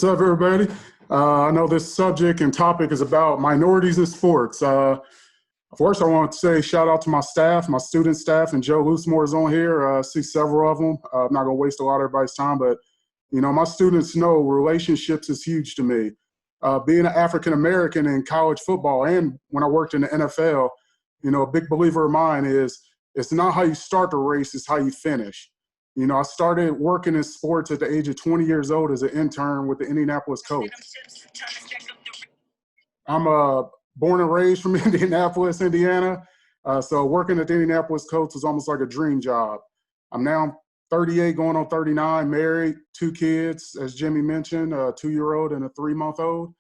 What's up, everybody? I know this subject and topic is about minorities in sports. First, I want to say shout out to my staff, my student staff, and Joe Loosemore is on here. I see several of them. I'm not going to waste a lot of everybody's time, but my students know relationships is huge to me. Being an African-American in college football and when I worked in the NFL, a big believer of mine is it's not how you start the race, it's how you finish. I started working in sports at the age of 20 years old as an intern with the Indianapolis Colts. I'm born and raised from Indianapolis, Indiana. So working at the Indianapolis Colts was almost like a dream job. I'm now 38, going on 39, married, 2 kids, as Jimmy mentioned, a 2-year-old and a 3-month-old.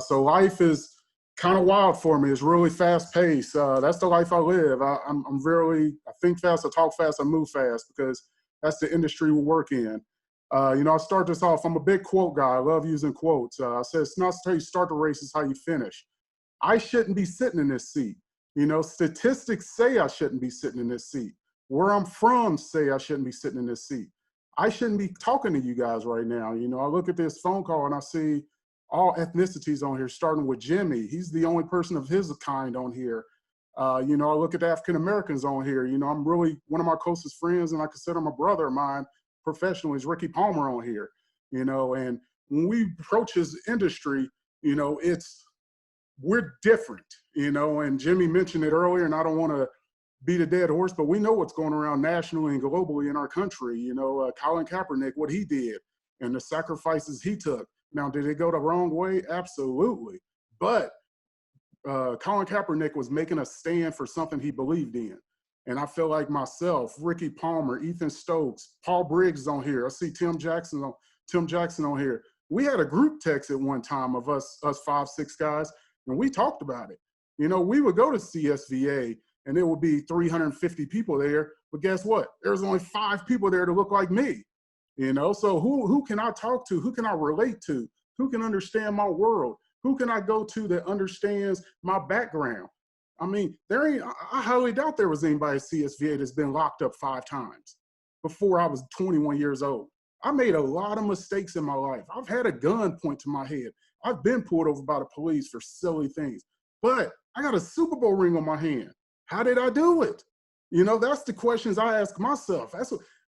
So life is kind of wild for me. It's really fast paced. That's the life I live. I think fast, I talk fast, I move fast because that's the industry we work in. I start this off. I'm a big quote guy. I love using quotes. I said, it's not how you start the race, it's how you finish. I shouldn't be sitting in this seat. Statistics say I shouldn't be sitting in this seat. Where I'm from say I shouldn't be sitting in this seat. I shouldn't be talking to you guys right now. I look at this phone call and I see all ethnicities on here, starting with Jimmy. He's the only person of his kind on here. I look at the African Americans on here. I'm really one of my closest friends, and I consider him a brother of mine professionally, is Ricky Palmer on here. And when we approach his industry, we're different. And Jimmy mentioned it earlier, and I don't want to beat a dead horse, but we know what's going around nationally and globally in our country. Colin Kaepernick, what he did, and the sacrifices he took. Now, did it go the wrong way? Absolutely. But Colin Kaepernick was making a stand for something he believed in. And I feel like myself, Ricky Palmer, Ethan Stokes, Paul Briggs is on here. I see Tim Jackson on here. We had a group text at one time of us 5, 6 guys, and we talked about it. We would go to CSVA, and there would be 350 people there. But guess what? There's only 5 people there to look like me. So who can I talk to? Who can I relate to? Who can understand my world? Who can I go to that understands my background? I mean, I highly doubt there was anybody at CSVA that's been locked up 5 times before I was 21 years old. I made a lot of mistakes in my life. I've had a gun point to my head. I've been pulled over by the police for silly things. But I got a Super Bowl ring on my hand. How did I do it? That's the questions I ask myself.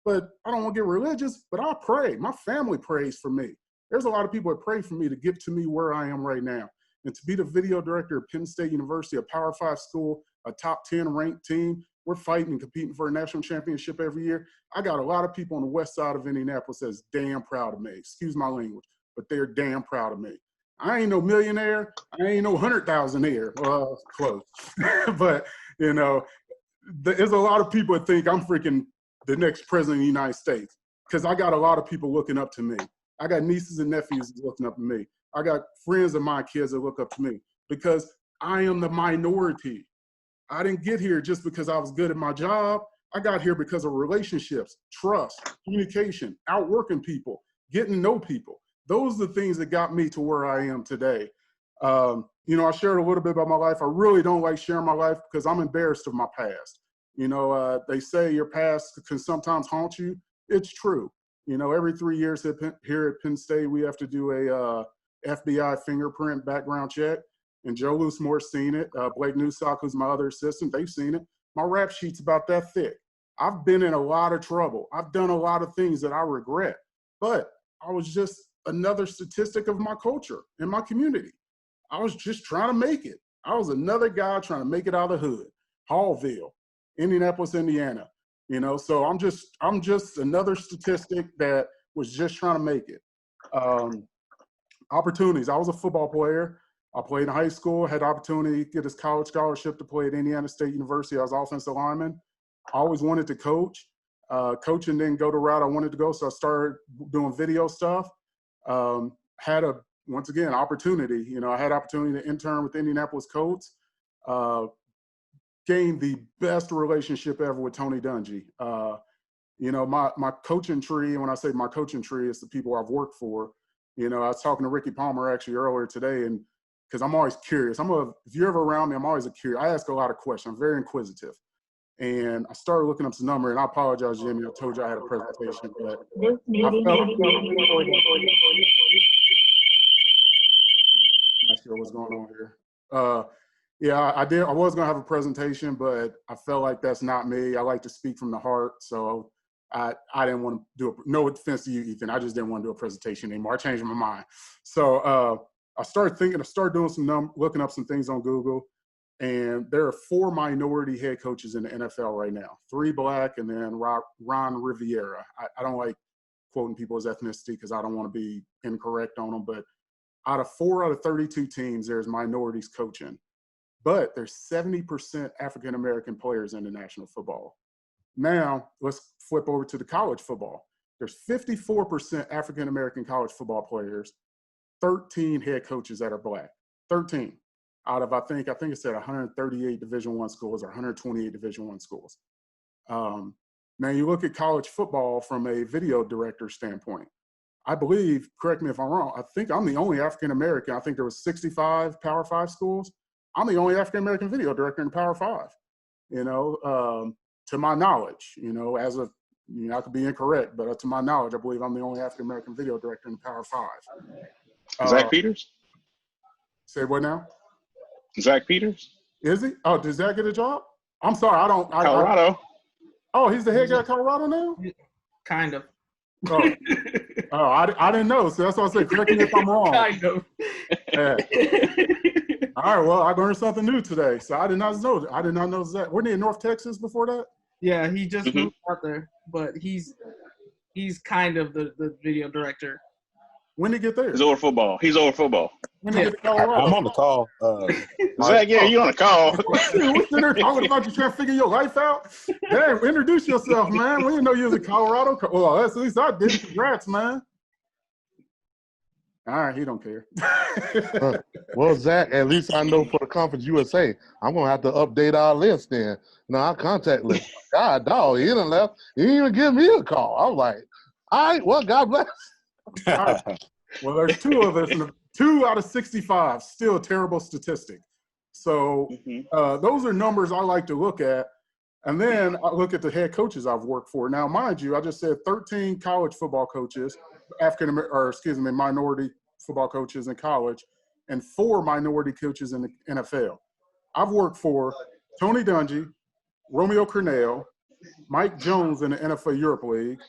But I don't want to get religious, but I pray. My family prays for me. There's a lot of people that pray for me to get to me where I am right now. And to be the video director of Penn State University, a Power 5 school, a top 10 ranked team, we're fighting and competing for a national championship every year. I got a lot of people on the west side of Indianapolis that's damn proud of me. Excuse my language, but they're damn proud of me. I ain't no millionaire. I ain't no 100,000-aire. Well, close. But, there's a lot of people that think I'm freaking the next president of the United States because I got a lot of people looking up to me. I got nieces and nephews looking up to me. I got friends of my kids that look up to me because I am the minority. I didn't get here just because I was good at my job. I got here because of relationships, trust, communication, outworking people, getting to know people. Those are the things that got me to where I am today. I shared a little bit about my life. I really don't like sharing my life because I'm embarrassed of my past. They say your past can sometimes haunt you. It's true. Every 3 years here at Penn State, we have to do a FBI fingerprint background check. And Joe Loosemore's seen it. Blake Newsock, who's my other assistant, they've seen it. My rap sheet's about that thick. I've been in a lot of trouble. I've done a lot of things that I regret. But I was just another statistic of my culture and my community. I was just trying to make it. I was another guy trying to make it out of the hood. Hallville, Indianapolis, Indiana. So I'm just another statistic that was just trying to make it. Opportunities. I was a football player. I played in high school, had the opportunity to get this college scholarship to play at Indiana State University. I was offensive lineman. I always wanted to coach. Coaching didn't go the route I wanted to go, so I started doing video stuff. Had once again, opportunity. I had opportunity to intern with the Indianapolis Colts. Gained the best relationship ever with Tony Dungy. My coaching tree, and when I say my coaching tree, it's the people I've worked for. I was talking to Ricky Palmer actually earlier today, and because I'm always curious. If you're ever around me, I'm always curious. I ask a lot of questions. I'm very inquisitive. And I started looking up some number, and I apologize, Jimmy. I told you I had a presentation, but what's going on here. Yeah, I did. I was gonna have a presentation, but I felt like that's not me. I like to speak from the heart, so I didn't want to do it. No offense to you, Ethan. I just didn't want to do a presentation anymore. I changed my mind. So I started doing looking up some things on Google, and there are 4 minority head coaches in the NFL right now. 3 Black, and then Ron Rivera. I don't like quoting people's ethnicity because I don't want to be incorrect on them, but out of 4 out of 32 teams, there's minorities coaching. But there's 70% African-American players in the National Football. Now, let's flip over to the college football. There's 54% African-American college football players, 13 head coaches that are Black. 13 out of, I think it said 138 Division I schools or 128 Division I schools. Now, you look at college football from a video director standpoint. I believe, correct me if I'm wrong, I think I'm the only African-American. I think there was 65 Power 5 schools. I'm the only African-American video director in the Power 5, to my knowledge, as of, I could be incorrect, but to my knowledge, I believe I'm the only African-American video director in the Power 5. Zach Peters? Say what now? Zach Peters? Is he? Oh, does Zach get a job? I'm sorry, Colorado. Oh, he's the head guy at Colorado now? Kind of. Oh, I didn't know. So that's why I said, correct me if I'm wrong. Kind of. Yeah. All right, well, I learned something new today. So I did not know that. Weren't they in North Texas before that? Yeah, he just moved out there, but he's kind of the video director. When did he get there? He's over football. When did he get to Colorado? I'm on the call. Zach, yeah, you on the call. What's there talking about you trying to figure your life out? Damn, introduce yourself, man. We didn't know you was in Colorado. Well, at least I did. Congrats, man. All right, he don't care. Well, Zach, at least I know for the Conference USA, I'm going to have to update our list then. No, our contact list. God, dog, he done left. He didn't even give me a call. I was like, all right, well, God bless. Right. Well, there's 2 of us, and 2 out of 65, still a terrible statistic. So those are numbers I like to look at. And then I look at the head coaches I've worked for. Now, mind you, I just said 13 college football coaches, minority football coaches in college, and 4 minority coaches in the NFL. I've worked for Tony Dungy, Romeo Cornell, Mike Jones in the NFL Europe League,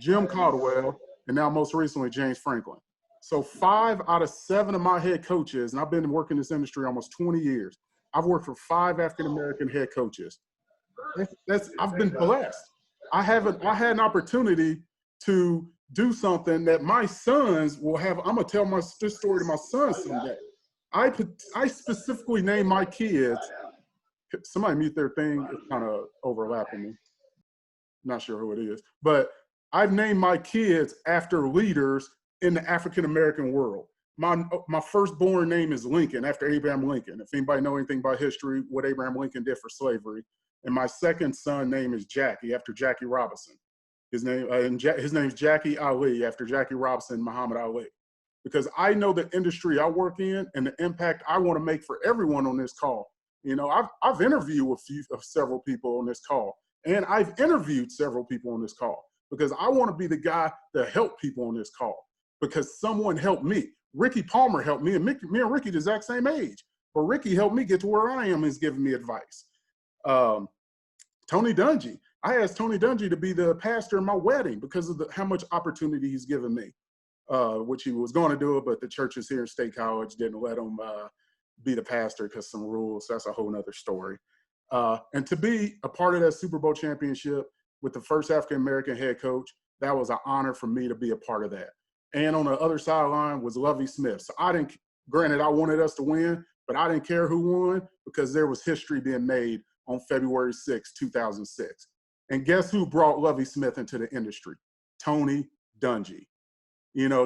Jim Caldwell, and now most recently James Franklin. So 5 out of 7 of my head coaches, and I've been working in this industry almost 20 years, I've worked for 5 African-American head coaches. I've been blessed. I had an opportunity to do something that my sons will have. I'm gonna tell this story to my sons someday. I specifically named my kids. Somebody mute their thing. It's kind of overlapping me. Not sure who it is, but I've named my kids after leaders in the African-American world. My firstborn name is Lincoln, after Abraham Lincoln. If anybody know anything about history, what Abraham Lincoln did for slavery. And my second son name is Jackie, after Jackie Robinson. His name is Jackie Ali, after Jackie Robinson, Muhammad Ali. Because I know the industry I work in and the impact I want to make for everyone on this call. I've interviewed several people on this call, and I've interviewed several people on this call because I want to be the guy to help people on this call because someone helped me. Ricky Palmer helped me, and me and Ricky the exact same age. But Ricky helped me get to where I am and is giving me advice. Tony Dungy. I asked Tony Dungy to be the pastor in my wedding because of how much opportunity he's given me, which he was going to do it, but the churches here in State College didn't let him be the pastor because some rules. That's a whole nother story. And to be a part of that Super Bowl championship with the first African-American head coach, that was an honor for me to be a part of that. And on the other sideline was Lovie Smith. So granted, I wanted us to win, but I didn't care who won because there was history being made on February 6, 2006. And guess who brought Lovie Smith into the industry? Tony Dungy.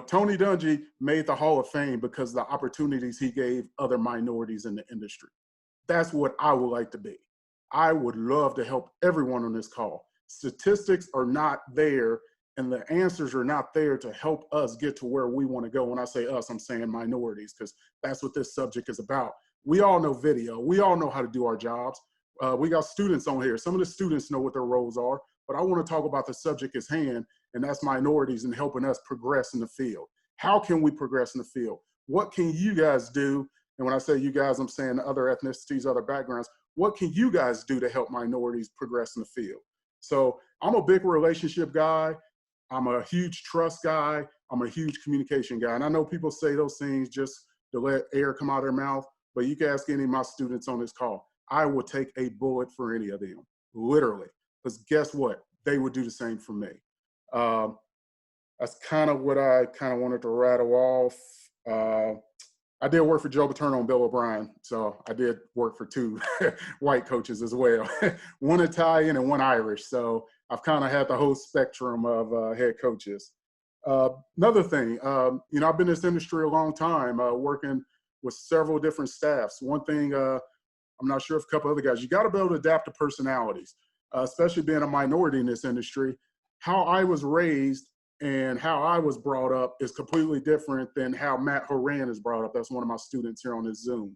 Tony Dungy made the Hall of Fame because of the opportunities he gave other minorities in the industry. That's what I would like to be. I would love to help everyone on this call. Statistics are not there, and the answers are not there to help us get to where we want to go. When I say us, I'm saying minorities, because that's what this subject is about. We all know video. We all know how to do our jobs. We got students on here. Some of the students know what their roles are, but I want to talk about the subject at hand, and that's minorities and helping us progress in the field. How can we progress in the field? What can you guys do? And when I say you guys, I'm saying other ethnicities, other backgrounds. What can you guys do to help minorities progress in the field? So I'm a big relationship guy. I'm a huge trust guy. I'm a huge communication guy. And I know people say those things just to let air come out of their mouth, but you can ask any of my students on this call. I will take a bullet for any of them, literally. Because guess what? They would do the same for me. That's kind of what I kind of wanted to rattle off. I did work for Joe Paterno and Bill O'Brien, so I did work for 2 white coaches as well, one Italian and one Irish. So I've kind of had the whole spectrum of head coaches. Another thing, you know, I've been in this industry a long time, working with several different staffs. One thing, I'm not sure if a couple other guys, you got to be able to adapt to personalities, especially being a minority in this industry. How I was raised and how I was brought up is completely different than how Matt Horan is brought up. That's one of my students here on this Zoom.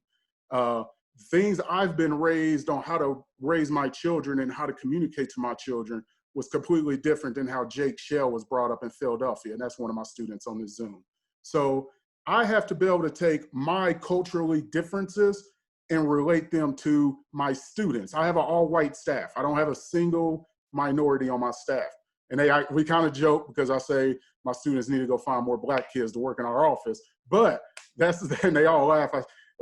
Things I've been raised on how to raise my children and how to communicate to my children was completely different than how Jake Shell was brought up in Philadelphia. And that's one of my students on this Zoom. So I have to be able to take my culturally differences and relate them to my students. I have an all-white staff. I don't have a single minority on my staff. And we kind of joke because I say my students need to go find more black kids to work in our office. But and they all laugh.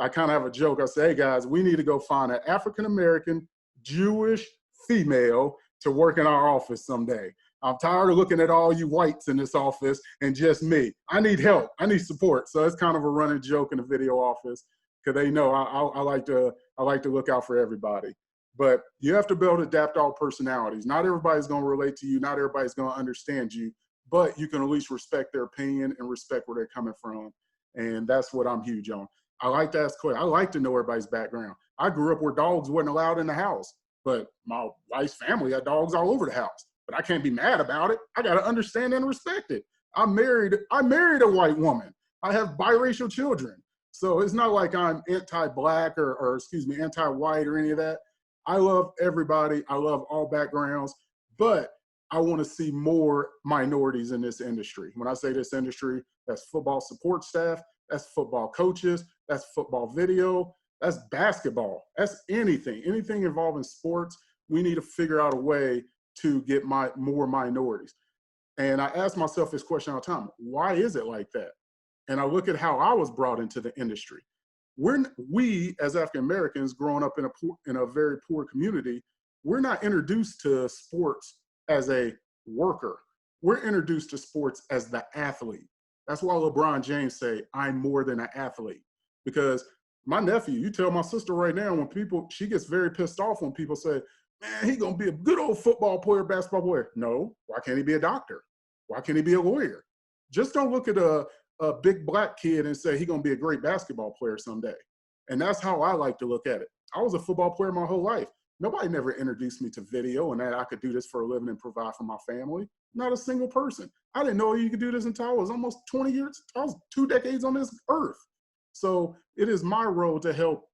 I kind of have a joke. I say, hey guys, we need to go find an African-American Jewish female to work in our office someday. I'm tired of looking at all you whites in this office and just me. I need help. I need support. So it's kind of a running joke in the video office because they know I like to look out for everybody. But you have to be able to adapt all personalities. Not everybody's going to relate to you. Not everybody's going to understand you. But you can at least respect their opinion and respect where they're coming from. And that's what I'm huge on. I like to ask questions. I like to know everybody's background. I grew up where dogs weren't allowed in the house. But my wife's family had dogs all over the house. But I can't be mad about it. I got to understand and respect it. I married a white woman. I have biracial children. So it's not like I'm anti-black or excuse me, anti-white or any of that. I love everybody. I love all backgrounds, but I want to see more minorities in this industry. When I say this industry, that's football support staff, that's football coaches, that's football video, that's basketball, that's anything involving sports. We need to figure out a way to get more minorities. And I ask myself this question all the time, why is it like that? And I look at how I was brought into the industry. We as African Americans growing up in a very poor community, we're not introduced to sports as a worker. We're introduced to sports as the athlete. That's why LeBron James say, I'm more than an athlete. Because my nephew, you tell my sister right now, she gets very pissed off when people say, man, he's going to be a good old football player, basketball player. No, why can't he be a doctor? Why can't he be a lawyer? Just don't look at a big black kid and say he's going to be a great basketball player someday. And that's how I like to look at it. I was a football player my whole life. Nobody never introduced me to video and that I could do this for a living and provide for my family. Not a single person. I didn't know you could do this until I was almost 20 years. I was 2 decades on this earth. So it is my role to help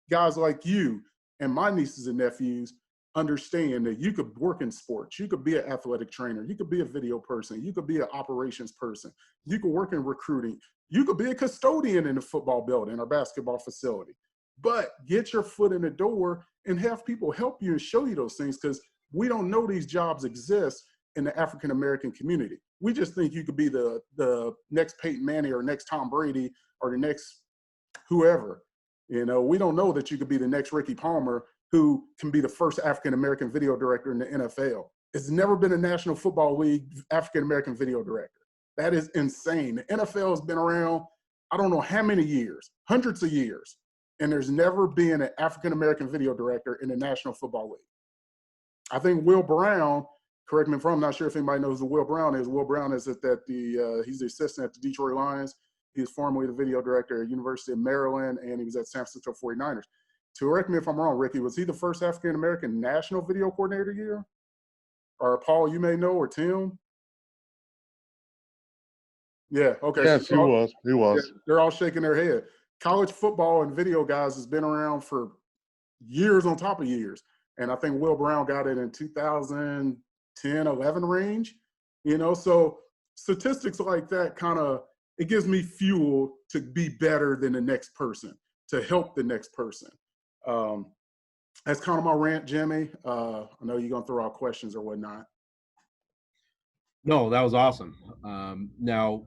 guys like you and my nieces and nephews understand that you could work in sports. You could be an athletic trainer. You could be a video person. You could be an operations person. You could work in recruiting. You could be a custodian in a football building or basketball facility. But get your foot in the door and have people help you and show you those things, because we don't know these jobs exist in the African-American community. We just think you could be the next Peyton Manning or next Tom Brady or the next whoever. You know, we don't know that you could be the next Ricky Palmer, who can be the first African-American video director in the NFL. It's never been a National Football League African-American video director. That is insane. The NFL has been around, I don't know how many years, hundreds of years, and there's never been an African-American video director in the National Football League. I think Will Brown, correct me if I'm not sure if anybody knows who Will Brown is. Will Brown is he's the assistant at the Detroit Lions. He was formerly the video director at University of Maryland, and he was at San Francisco 49ers. Correct me if I'm wrong, Ricky, was he the first African-American national video coordinator here? Or Paul, you may know, or Tim? Yeah, okay. Yes, he was. He was. Yeah, they're all shaking their head. College football and video, guys, has been around for years on top of years. And I think Will Brown got it in 2010, 11 range. You know, so statistics like that it gives me fuel to be better than the next person, to help the next person. That's kind of my rant, Jimmy. I know you're going to throw out questions or whatnot. No, that was awesome. Now,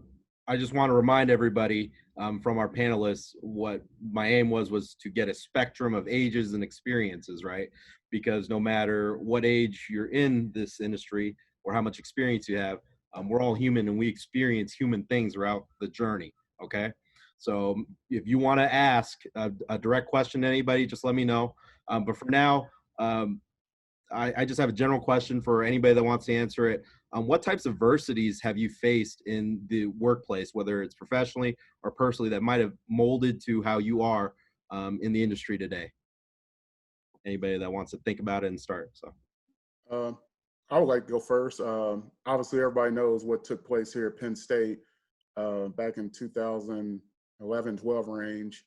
I just want to remind everybody from our panelists what my aim was to get a spectrum of ages and experiences, right? Because no matter what age you're in this industry or how much experience you have, we're all human and we experience human things throughout the journey, okay? So if you want to ask a direct question to anybody, just let me know. But for now, I just have a general question for anybody that wants to answer it. What types of adversities have you faced in the workplace, whether it's professionally or personally, that might have molded to how you are in the industry today? Anybody that wants to think about it and start. So, I would like to go first. Obviously, everybody knows what took place here at Penn State back in 2011-12 range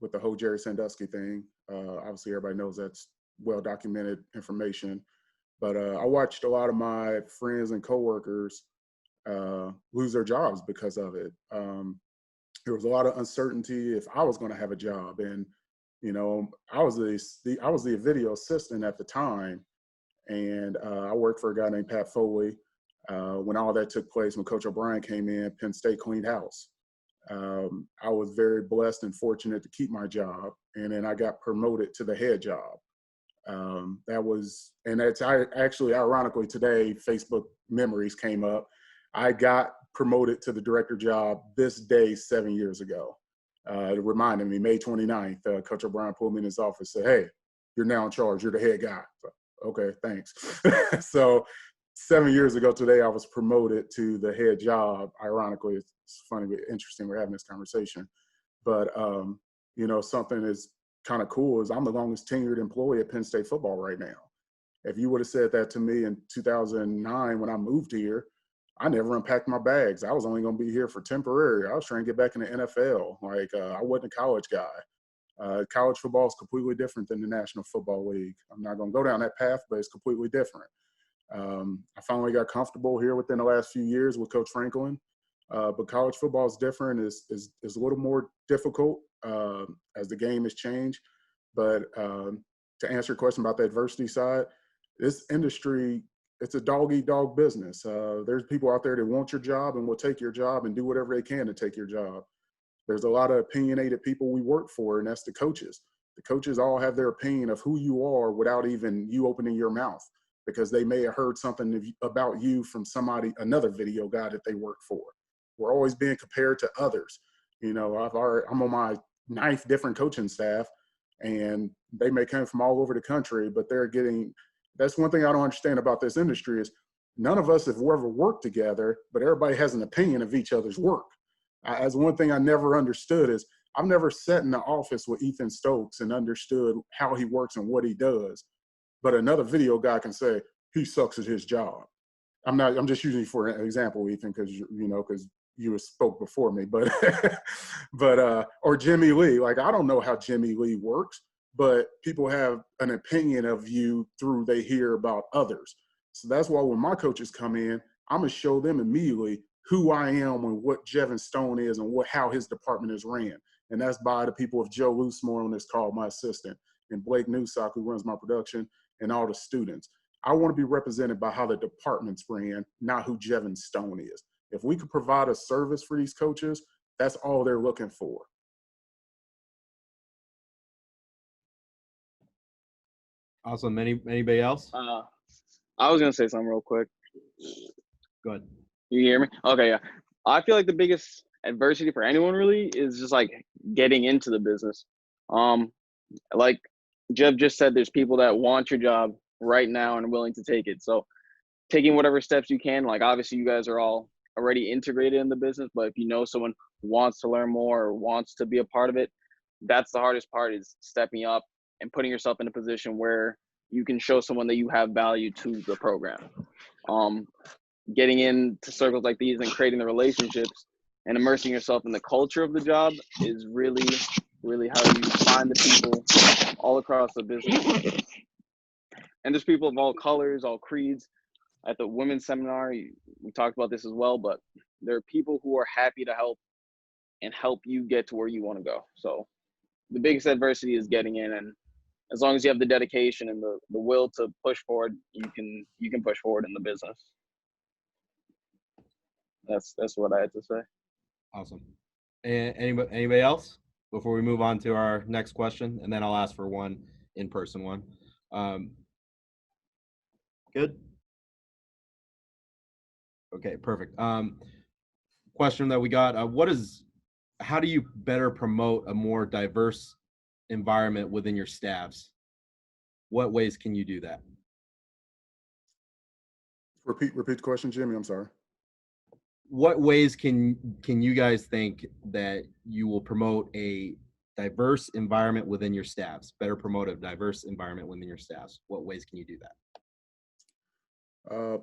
with the whole Jerry Sandusky thing. Obviously, everybody knows that's well-documented information. But I watched a lot of my friends and coworkers lose their jobs because of it. There was a lot of uncertainty if I was going to have a job, and you know, I was the video assistant at the time, and I worked for a guy named Pat Foley. When all that took place, when Coach O'Brien came in, Penn State cleaned house. I was very blessed and fortunate to keep my job, and then I got promoted to the head job. Actually, ironically, today, Facebook memories came up. I got promoted to the director job this day 7 years ago. It reminded me, May 29th, Coach O'Brien pulled me in his office and said, "Hey, you're now in charge. You're the head guy." So, okay, thanks. So 7 years ago today, I was promoted to the head job. Ironically, it's funny, but interesting we're having this conversation. But, you know, something is kind of cool is I'm the longest tenured employee at Penn State football right now. If you would have said that to me in 2009 when I moved here, I never unpacked my bags. I was only going to be here for temporary. I was trying to get back in the NFL. I wasn't a college guy. College football is completely different than the National Football League. I'm not going to go down that path, but it's completely different. I finally got comfortable here within the last few years with Coach Franklin. But college football is different, is a little more difficult as the game has changed. But to answer your question about the adversity side, this industry, it's a dog-eat-dog business. There's people out there that want your job and will take your job and do whatever they can to take your job. There's a lot of opinionated people we work for, and that's the coaches. The coaches all have their opinion of who you are without even you opening your mouth, because they may have heard something about you from another video guy that they work for. We're always being compared to others. You know, I'm on my 9th different coaching staff, and they may come from all over the country, but that's one thing I don't understand about this industry is none of us have ever worked together, but everybody has an opinion of each other's work. As one thing I never understood is I've never sat in the office with Ethan Stokes and understood how he works and what he does. But another video guy can say, he sucks at his job. I'm just using you for an example, Ethan, because you spoke before me, but or Jimmy Lee. Like, I don't know how Jimmy Lee works, but people have an opinion of you through they hear about others. So that's why when my coaches come in, I'm gonna show them immediately who I am and what Jevin Stone is and how his department is ran. And that's by the people of Joe Loosemore on this call, my assistant, and Blake Newsock, who runs my production, and all the students. I want to be represented by how the department's ran, not who Jevin Stone is. If we could provide a service for these coaches, that's all they're looking for. Awesome. Anybody else? I was gonna say something real quick. Go ahead. You hear me? Okay, yeah. I feel like the biggest adversity for anyone really is just like getting into the business. Like Jeb just said, there's people that want your job right now and are willing to take it. So taking whatever steps you can, like obviously you guys are all already integrated in the business, but if you know someone wants to learn more or wants to be a part of it, that's the hardest part, is stepping up and putting yourself in a position where you can show someone that you have value to the program. Getting into circles like these and creating the relationships and immersing yourself in the culture of the job is really, really how you find the people all across the business. And there's people of all colors, all creeds. At the women's seminar, we talked about this as well, but there are people who are happy to help and help you get to where you want to go. So the biggest adversity is getting in, and as long as you have the dedication and the will to push forward, you can push forward in the business. That's what I had to say. Awesome. And anybody else before we move on to our next question, and then I'll ask for one in-person one. Good. Okay, perfect. Question that we got: how do you better promote a more diverse environment within your staffs? What ways can you do that? Repeat the question, Jimmy. I'm sorry. What ways can you guys think that you will promote a diverse environment within your staffs? Better promote a diverse environment within your staffs. What ways can you do that?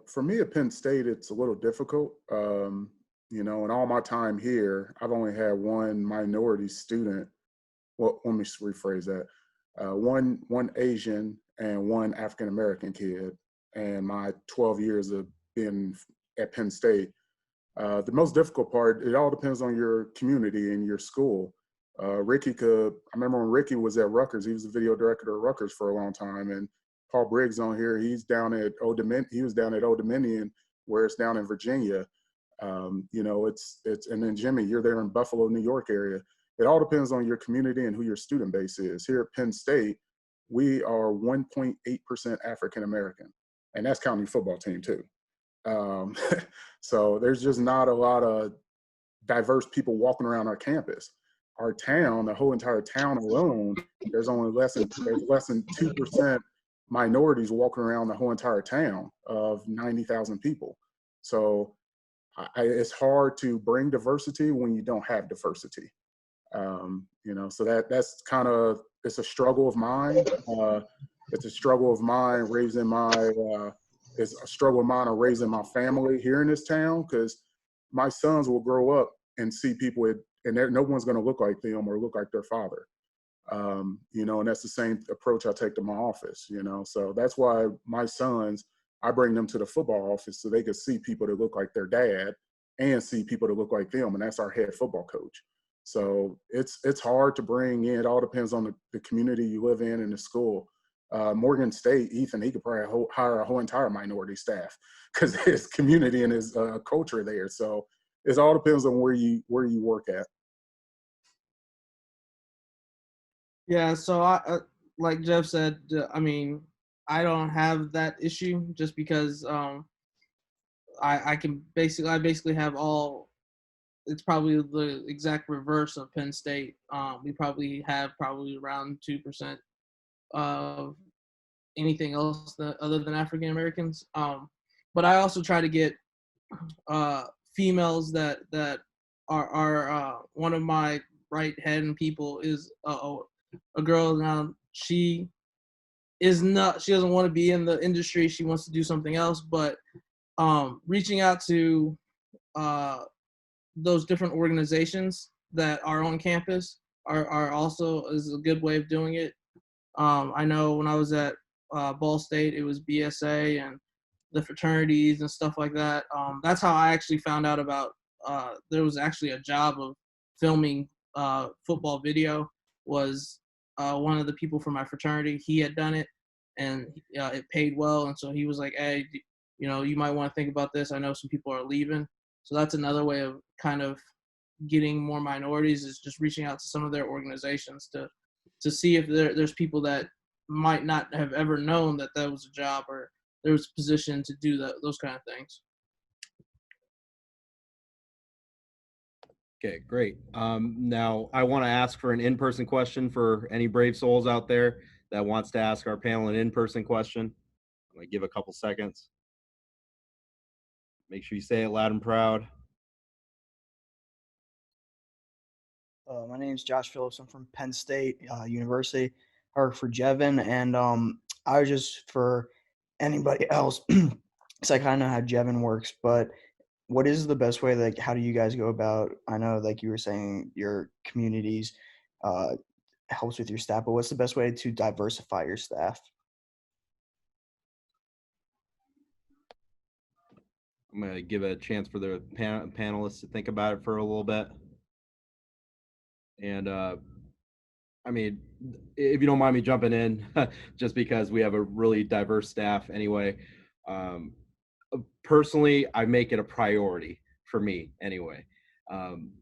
For me at Penn State, it's a little difficult. You know, in all my time here, I've only had one minority student. Well, let me rephrase that. One Asian and one African American kid. And my 12 years of being at Penn State, the most difficult part, it all depends on your community and your school. I remember when Ricky was at Rutgers, he was the video director of Rutgers for a long time. And Paul Briggs on here, he was down at Old Dominion, where it's down in Virginia. You know, and then Jimmy, you're there in Buffalo, New York area. It all depends on your community and who your student base is. Here at Penn State, we are 1.8% African American, and that's counting football team too. So there's just not a lot of diverse people walking around our campus. Our town, the whole entire town alone, there's less than 2% minorities walking around the whole entire town of 90,000 people. So it's hard to bring diversity when you don't have diversity. You know, so that's kind of, it's a struggle of mine. It's a struggle of mine raising my family here in this town, because my sons will grow up and see people and no one's going to look like them or look like their father. You know, and that's the same approach I take to my office, you know. So that's why my sons, I bring them to the football office so they can see people that look like their dad and see people that look like them. And that's our head football coach. So it's hard to bring in. It all depends on the community you live in and the school. Morgan State, Ethan, he could probably hire a whole entire minority staff because his community and his culture there. So it all depends on where you work at. Yeah, so I like Jeff said, I mean, I don't have that issue just because I basically have all. It's probably the exact reverse of Penn State. We probably have around 2% of anything else other than African Americans. But I also try to get females that are one of my right hand people is a girl now. She doesn't want to be in the industry. She wants to do something else, but reaching out to those different organizations that are on campus are also is a good way of doing it. I know when I was at Ball State, it was BSA and the fraternities and stuff like that. That's how I actually found out about there was actually a job of filming football video. Was one of the people from my fraternity. He had done it, and it paid well. And so he was like, "Hey, you know, you might want to think about this. I know some people are leaving." So that's another way of kind of getting more minorities, is just reaching out to some of their organizations to see if there's people that might not have ever known that was a job or there was a position to do those kind of things. Okay, great. Now I want to ask for an in-person question for any brave souls out there that wants to ask our panel an in-person question. I'm going to give a couple seconds. Make sure you say it loud and proud. My name is Josh Phillips. I'm from Penn State University. I work for Jevin, and I was just for anybody else, because I kind of know how Jevin works, but what is the best way, like, how do you guys go about, I know, like you were saying, your communities helps with your staff, but what's the best way to diversify your staff? I'm going to give a chance for the panelists to think about it for a little bit. And I mean, if you don't mind me jumping in, just because we have a really diverse staff anyway. Um, Personally, I make it a priority for me anyway. Um,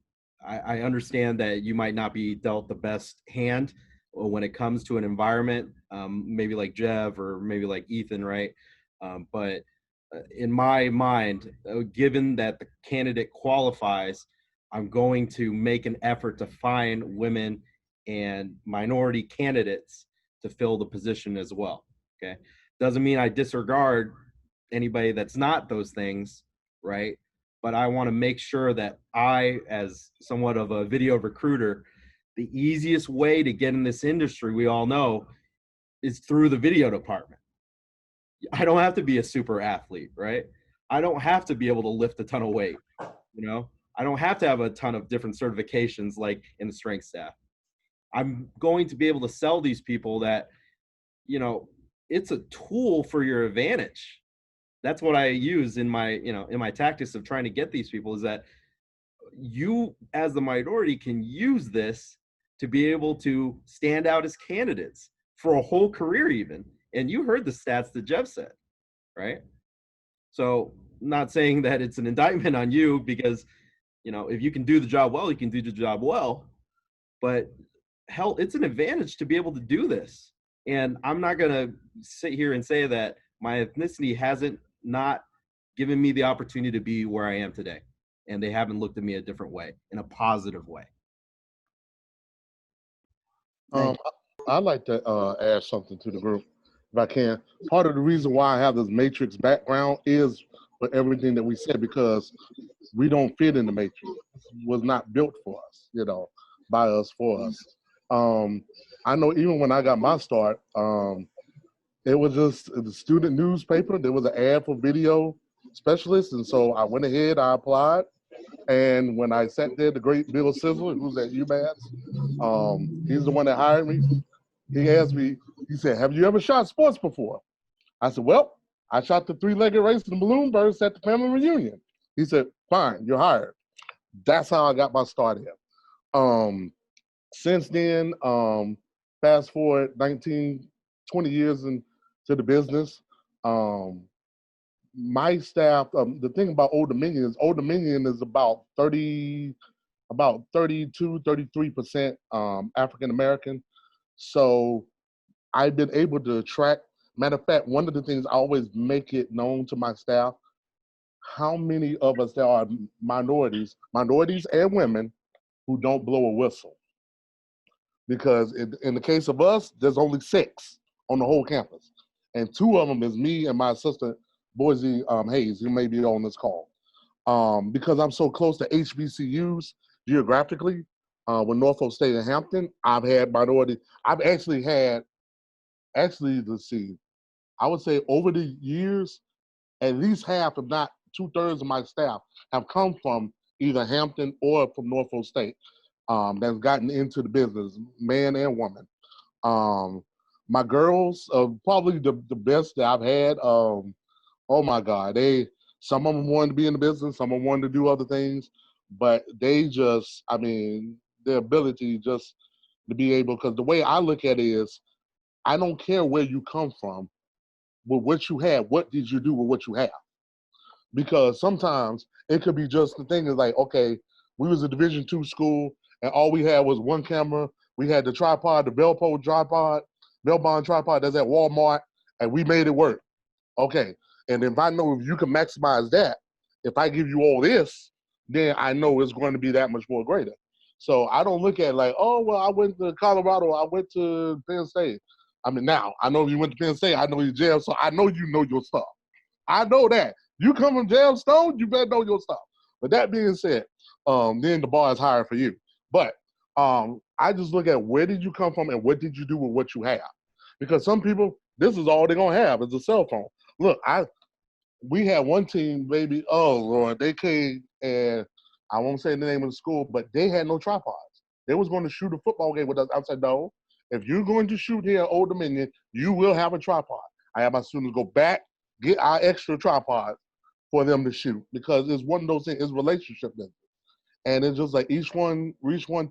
I understand that you might not be dealt the best hand when it comes to an environment, maybe like Jev or maybe like Ethan, right? But in my mind, given that the candidate qualifies, I'm going to make an effort to find women and minority candidates to fill the position as well. Okay. Doesn't mean I disregard anybody that's not those things, right? But I want to make sure that I, as somewhat of a video recruiter, the easiest way to get in this industry, we all know, is through the video department. I don't have to be a super athlete, right? I don't have to be able to lift a ton of weight, you know? I don't have to have a ton of different certifications like in the strength staff. I'm going to be able to sell these people that, you know, it's a tool for your advantage. That's what I use in my, you know, in my tactics of trying to get these people, is that you as the minority can use this to be able to stand out as candidates for a whole career even. And you heard the stats that Jeff said, right? So not saying that it's an indictment on you, because, you know, if you can do the job well, you can do the job well. But hell, it's an advantage to be able to do this. And I'm not going to sit here and say that my ethnicity hasn't not given me the opportunity to be where I am today. And they haven't looked at me a different way, in a positive way. I'd like to add something to the group, if I can. Part of the reason why I have this matrix background is for everything that we said, because we don't fit in the matrix. It was not built for us, you know, by us, for us. I know even when I got my start, it was just the student newspaper. There was an ad for video specialists, and so I went ahead, I applied. And when I sat there, the great Bill Sizzler, who's at UMass, he's the one that hired me. He asked me, he said, "Have you ever shot sports before?" I said, "Well, I shot the three-legged race in the balloon burst at the family reunion." He said, "Fine, you're hired." That's how I got my start here. Since then, fast forward 19, 20 years into the business, my staff, the thing about Old Dominion is about 32, 33% African American. So I've been able to attract, matter of fact, one of the things I always make it known to my staff, how many of us there are minorities and women who don't blow a whistle. Because in the case of us, there's only 6 on the whole campus. And 2 of them is me and my assistant, Boise Hayes, who may be on this call. Because I'm so close to HBCUs geographically, with Norfolk State and Hampton, I've had minority. I've actually, let's see, I would say over the years, at least half, if not 2/3 of my staff have come from either Hampton or from Norfolk State, that's gotten into the business, man and woman. My girls are probably the best that I've had. Oh my God, some of them wanted to be in the business, some of them wanted to do other things, but they just, I mean, their ability just to be able, because the way I look at it is, I don't care where you come from, but what you have, what did you do with what you have? Because sometimes it could be just the thing is like, okay, we was a Division II school and all we had was one camera. We had the tripod, the bell bond tripod that's at Walmart, and we made it work. Okay, and if I know if you can maximize that, if I give you all this, then I know it's going to be that much more greater. So I don't look at it like, oh, well, I went to Colorado, I went to Penn State. I mean, now, I know you went to Penn State, I know you jail, so I know you know your stuff. I know that. You come from Jailstone, you better know your stuff. But that being said, then the bar is higher for you. But I just look at where did you come from and what did you do with what you have? Because some people, this is all they're gonna have is a cell phone. Look, we had one team, baby, oh Lord, they came and I won't say the name of the school, but they had no tripods. They was going to shoot a football game with us. I said, no, if you're going to shoot here at Old Dominion, you will have a tripod. I have my students go back, get our extra tripods for them to shoot, because it's one of those things, it's relationship business. And it's just like each one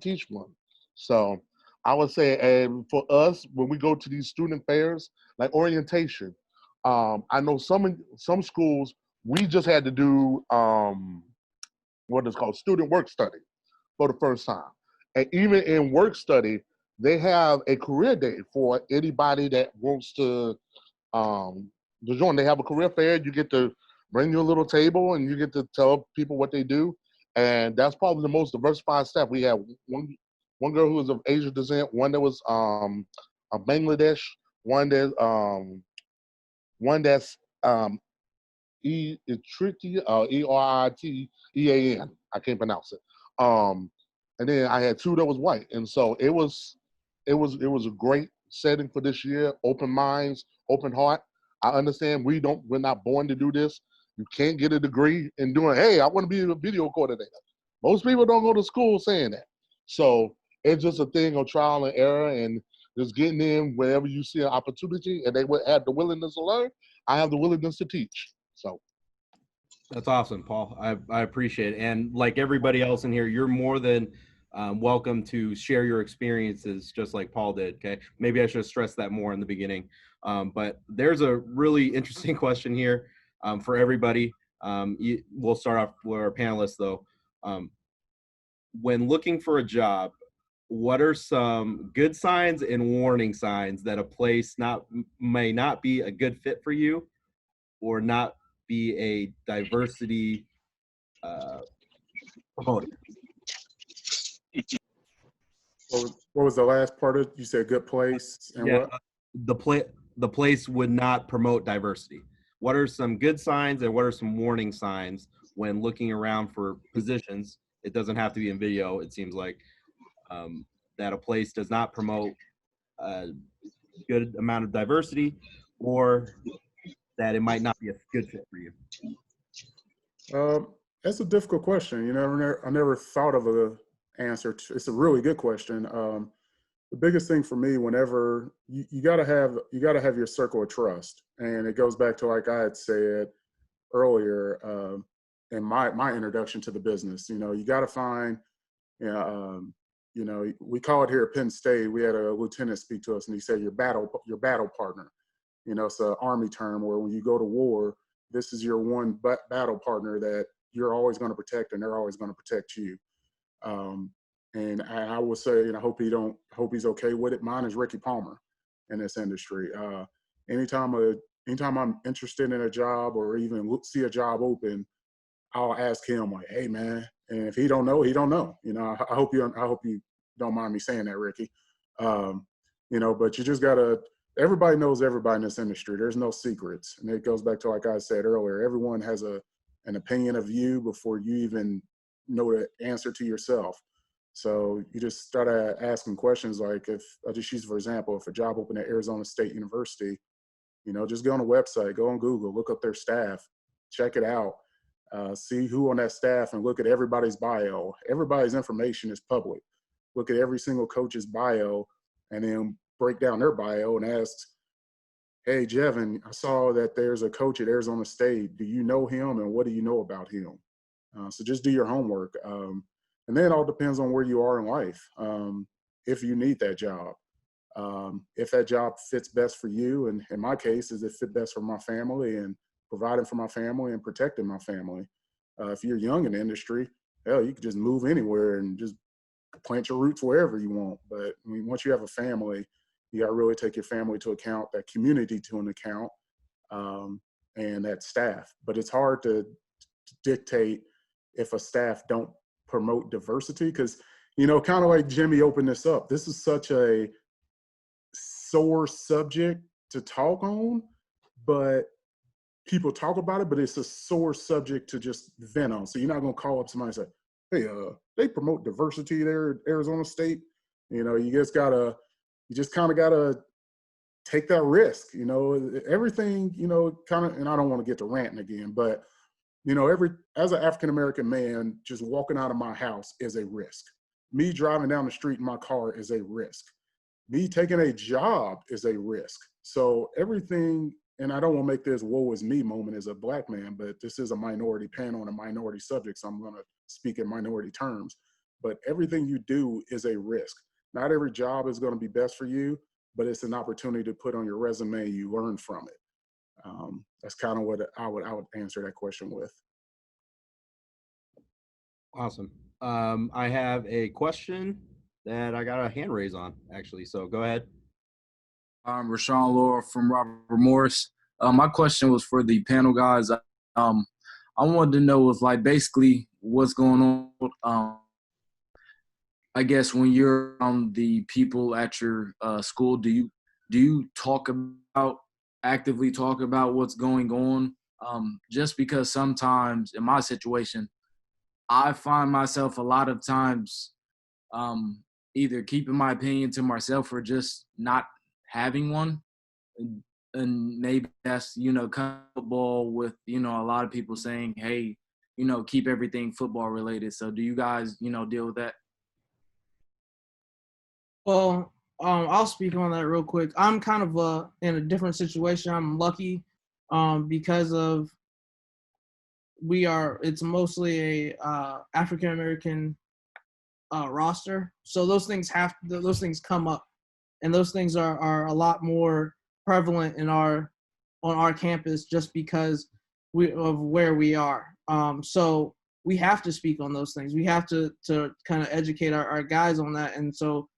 teach one. So I would say, and for us, when we go to these student fairs, like orientation, I know some schools we just had to do what is called student work study for the first time, and even in work study, they have a career day for anybody that wants to join. They have a career fair. You get to bring your little table and you get to tell people what they do. And that's probably the most diversified staff. We have one girl who was of Asian descent, one that was a Bangladesh, one that one that's Eritrean. I can't pronounce it. And then I had two that was white, and so it was a great setting for this year. Open minds, open heart. I understand we're not born to do this. You can't get a degree in doing. Hey, I want to be a video coordinator. Most people don't go to school saying that. So it's just a thing of trial and error and just getting in wherever you see an opportunity, and they would have the willingness to learn. I have the willingness to teach. So That's awesome, Paul. I appreciate it. And like everybody else in here, you're more than welcome to share your experiences just like Paul did. Okay. Maybe I should have stressed that more in the beginning. But there's a really interesting question here for everybody. We'll start off with our panelists though. When looking for a job, what are some good signs and warning signs that a place may not be a good fit for you or not be a diversity promoter? What was the last part of it? You said good place and Yeah, what? the place would not promote diversity. What are some good signs and what are some warning signs when looking around for positions? It doesn't have to be in video. It seems like that a place does not promote a good amount of diversity, or that it might not be a good fit for you. That's a difficult question. You know, I never thought of a answer. It's a really good question. The biggest thing for me, whenever you gotta have your circle of trust, and it goes back to like I had said earlier in my introduction to the business. You know, you gotta find. You know, we call it here at Penn State. We had a lieutenant speak to us, and he said your battle partner. You know, it's an Army term where when you go to war, this is your one battle partner that you're always going to protect, and they're always going to protect you. And I will say, and I hope he's okay with it. Mine is Ricky Palmer in this industry. Anytime I'm interested in a job or even see a job open, I'll ask him like, "Hey, man," and if he don't know, he don't know. You know, I hope you don't mind me saying that, Ricky. You know, but you just gotta. Everybody knows everybody in this industry. There's no secrets, and it goes back to like I said earlier. Everyone has an opinion of you before you even know the answer to yourself. So you just start asking questions like, if I just use for example, if a job opened at Arizona State University, you know, just go on the website, go on Google, look up their staff, check it out. See who on that staff and look at everybody's bio. Everybody's information is public. Look at every single coach's bio and then break down their bio and ask, "Hey, Jevin, I saw that there's a coach at Arizona State. Do you know him and what do you know about him?" So just do your homework. And then it all depends on where you are in life. If you need that job. If that job fits best for you, and in my case, is it fit best for my family and providing for my family and protecting my family. If you're young in the industry, hell, you could just move anywhere and just plant your roots wherever you want. But I mean, once you have a family, you got to really take your family to account, that community to an account, and that staff. But it's hard to dictate if a staff don't promote diversity because, you know, kind of like Jimmy opened this up, this is such a sore subject to talk on, but people talk about it, but it's a sore subject to just vent on. So you're not going to call up somebody and say, "Hey, they promote diversity there at Arizona State." You know, you just kind of gotta take that risk. You know, everything, you know, kind of, and I don't want to get to ranting again, but you know, as an African-American man, just walking out of my house is a risk. Me driving down the street in my car is a risk. Me taking a job is a risk. So everything, and I don't want to make this woe is me moment as a Black man, but this is a minority panel and a minority subject, so I'm going to speak in minority terms. But everything you do is a risk. Not every job is going to be best for you, but it's an opportunity to put on your resume. You learn from it. That's kind of what I would answer that question with. Awesome. I have a question that I got a hand raise on, actually. So go ahead. I'm Rashawn Laura from Robert Morris. My question was for the panel guys. I wanted to know if, like, basically what's going on. I guess when you're around the people at your school, do you actively talk about what's going on? Just because sometimes in my situation, I find myself a lot of times either keeping my opinion to myself or just not having one. And maybe that's, football with, a lot of people saying, hey, keep everything football related. So do you guys, deal with that? Well, I'll speak on that real quick. I'm kind of in a different situation. I'm lucky because of it's mostly a African American roster. So those things come up, and those things are a lot more prevalent on our campus just because of where we are. So we have to speak on those things. We have to kind of educate our guys on that. And so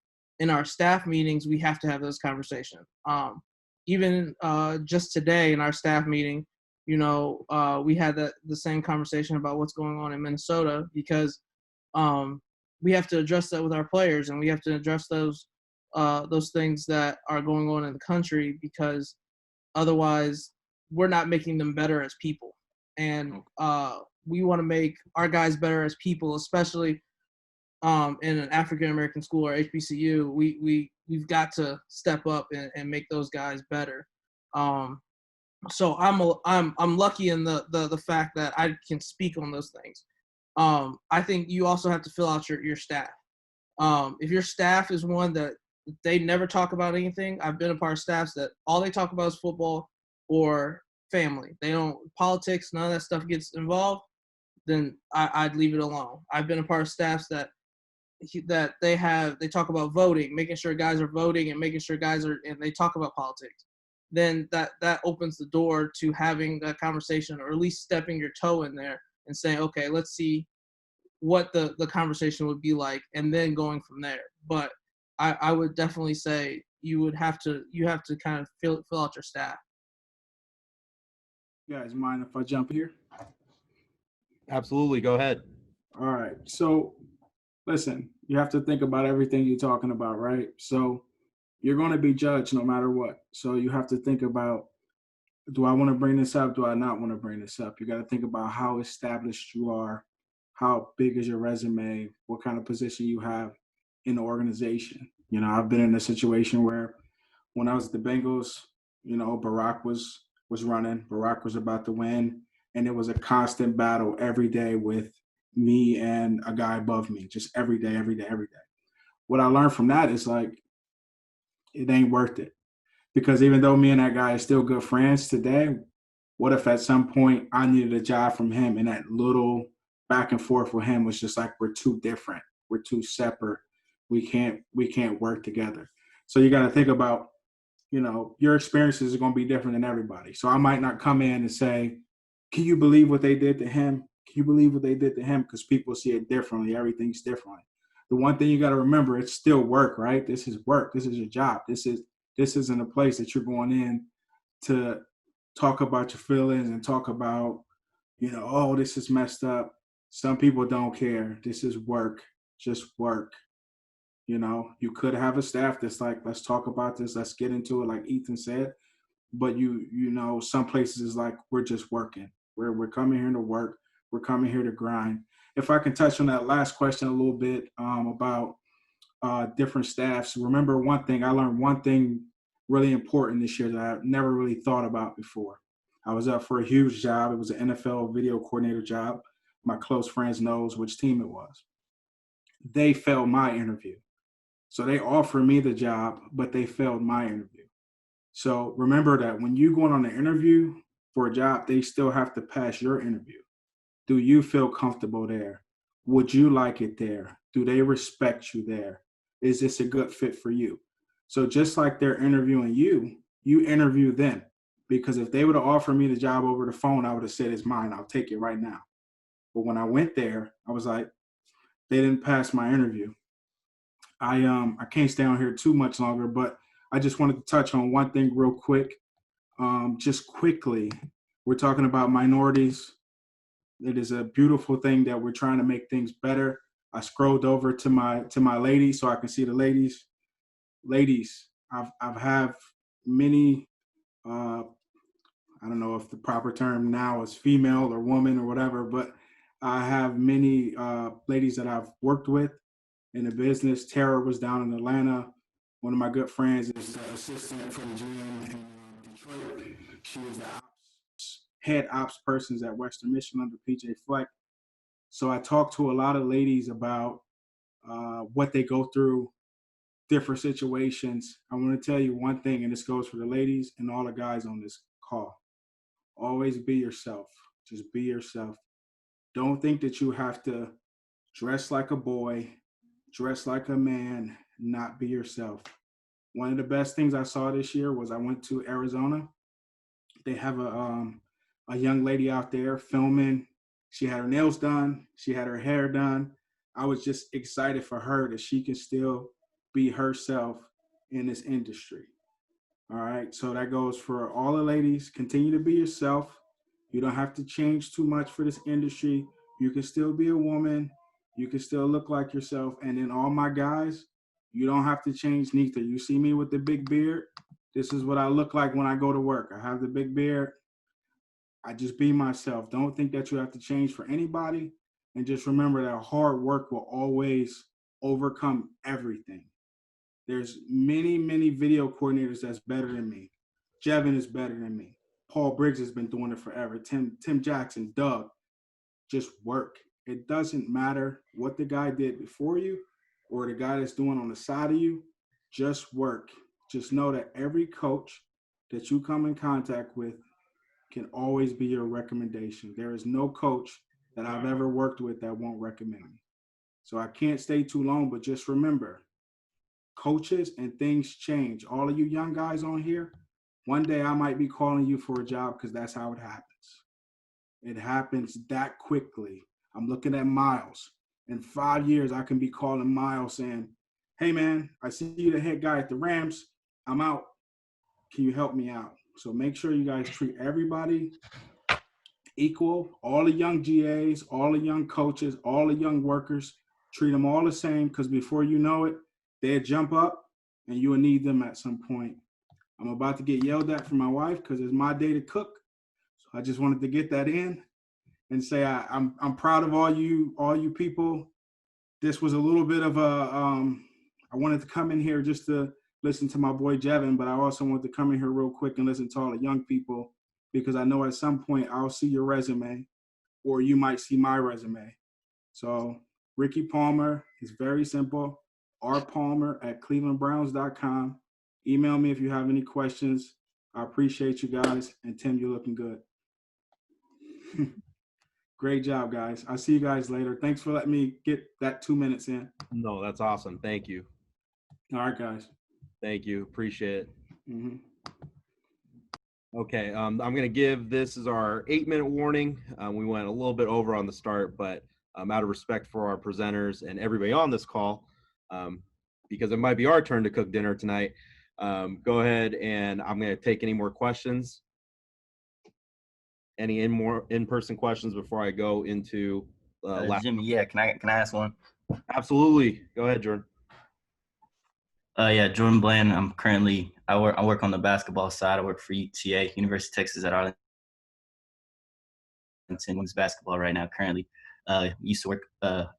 in our staff meetings, we have to have those conversations. Even just today in our staff meeting, we had the same conversation about what's going on in Minnesota because we have to address that with our players, and we have to address those things that are going on in the country, because otherwise we're not making them better as people. And we want to make our guys better as people, especially in an African American school or HBCU. We've got to step up and make those guys better. So I'm lucky in the fact that I can speak on those things. I think you also have to fill out your staff. If your staff is one that they never talk about anything, I've been a part of staffs that all they talk about is football or family. They don't politics, none of that stuff gets involved. Then I'd leave it alone. I've been a part of staffs that they talk about voting, making sure guys are voting, and making sure and they talk about politics. Then that opens the door to having that conversation, or at least stepping your toe in there and saying, okay, let's see what the conversation would be like, and then going from there. But I would definitely say you have to kind of fill out your staff. You guys mind if I jump here? Absolutely. Go ahead. All right. So listen, you have to think about everything you're talking about, right? So you're going to be judged no matter what. So you have to think about, do I want to bring this up? Do I not want to bring this up? You got to think about how established you are, how big is your resume, what kind of position you have in the organization. I've been in a situation where when I was at the Bengals, Barack was running, Barack was about to win, and it was a constant battle every day with me and a guy above me, just every day. What I learned from that is, like, it ain't worth it. Because even though me and that guy are still good friends today, what if at some point I needed a job from him, and that little back and forth with him was just like, we're too different, we're too separate, we can't work together. So you got to think about, your experiences are going to be different than everybody. So I might not come in and say, can you believe what they did to him? Can you believe what they did to him? Because people see it differently. Everything's different. The one thing you got to remember, it's still work, right? This is work. This is your job. This isn't a place that you're going in to talk about your feelings and talk about, oh, this is messed up. Some people don't care. This is work, just work. You could have a staff that's like, let's talk about this, let's get into it, like Ethan said. But some places is like, we're just working. We're coming here to work. We're coming here to grind. If I can touch on that last question a little bit about different staffs. Remember one thing, I learned one thing really important this year that I never really thought about before. I was up for a huge job. It was an NFL video coordinator job. My close friends knows which team it was. They failed my interview. So they offered me the job, but they failed my interview. So remember that when you going on an interview for a job, they still have to pass your interview. Do you feel comfortable there? Would you like it there? Do they respect you there? is this a good fit for you? So just like they're interviewing you, you interview them. Because if they would have offered me the job over the phone, I would have said it's mine. I'll take it right now. But when I went there, I was like, they didn't pass my interview. I can't stay on here too much longer, but I just wanted to touch on one thing real quick. Just quickly, we're talking about minorities. It is a beautiful thing that we're trying to make things better. I scrolled over to my ladies so I can see the ladies. Ladies, I've have many. I don't know if the proper term now is female or woman or whatever, but I have many ladies that I've worked with in the business. Tara was down in Atlanta. One of my good friends is the assistant for the GM in Detroit. She is the head ops persons at Western Michigan under PJ Fleck. So I talked to a lot of ladies about what they go through, different situations. I want to tell you one thing, and this goes for the ladies and all the guys on this call. Always be yourself. Just be yourself. Don't think that you have to dress like a boy, dress like a man, not be yourself. One of the best things I saw this year was I went to Arizona. They have a young lady out there filming. She had her nails done. She had her hair done. I was just excited for her that she can still be herself in this industry. All right, so that goes for all the ladies. Continue to be yourself. You don't have to change too much for this industry. You can still be a woman. You can still look like yourself. And then all my guys, you don't have to change neither. You see me with the big beard. This is what I look like when I go to work. I have the big beard. I just be myself. Don't think that you have to change for anybody. And just remember that hard work will always overcome everything. There's many, many video coordinators that's better than me. Jevin is better than me. Paul Briggs has been doing it forever. Tim Jackson, Doug, just work. It doesn't matter what the guy did before you or the guy that's doing on the side of you. Just work. Just know that every coach that you come in contact with can always be your recommendation. There is no coach that I've ever worked with that won't recommend me. So I can't stay too long, but just remember, coaches and things change. All of you young guys on here, one day I might be calling you for a job because that's how it happens. It happens that quickly. I'm looking at Miles. In 5 years, I can be calling Miles saying, hey, man, I see you the head guy at the Rams. I'm out. Can you help me out? So make sure you guys treat everybody equal. All the young GAs, all the young coaches, all the young workers, treat them all the same because before you know it, they'll jump up and you will need them at some point. I'm about to get yelled at from my wife because it's my day to cook. So I just wanted to get that in and say I'm proud of all you people. This was a little bit of a I wanted to come in here just to listen to my boy Jevin, but I also want to come in here real quick and listen to all the young people because I know at some point I'll see your resume or you might see my resume. So Ricky Palmer is very simple. rpalmer@clevelandbrowns.com. Email me if you have any questions. I appreciate you guys. And Tim, you're looking good. Great job, guys. I'll see you guys later. Thanks for letting me get that 2 minutes in. No, that's awesome. Thank you. All right, guys. Thank you. Appreciate it. Mm-hmm. Okay, I'm going to give this as our 8-minute warning. We went a little bit over on the start, but out of respect for our presenters and everybody on this call, because it might be our turn to cook dinner tonight, go ahead and I'm going to take any more questions. Any in-person questions before I go into Jimmy, yeah, can I ask one? Absolutely. Go ahead, Jordan. Yeah, Jordan Bland. I work on the basketball side. I work for UTA, University of Texas at Arlington women's basketball right now. Currently, used to work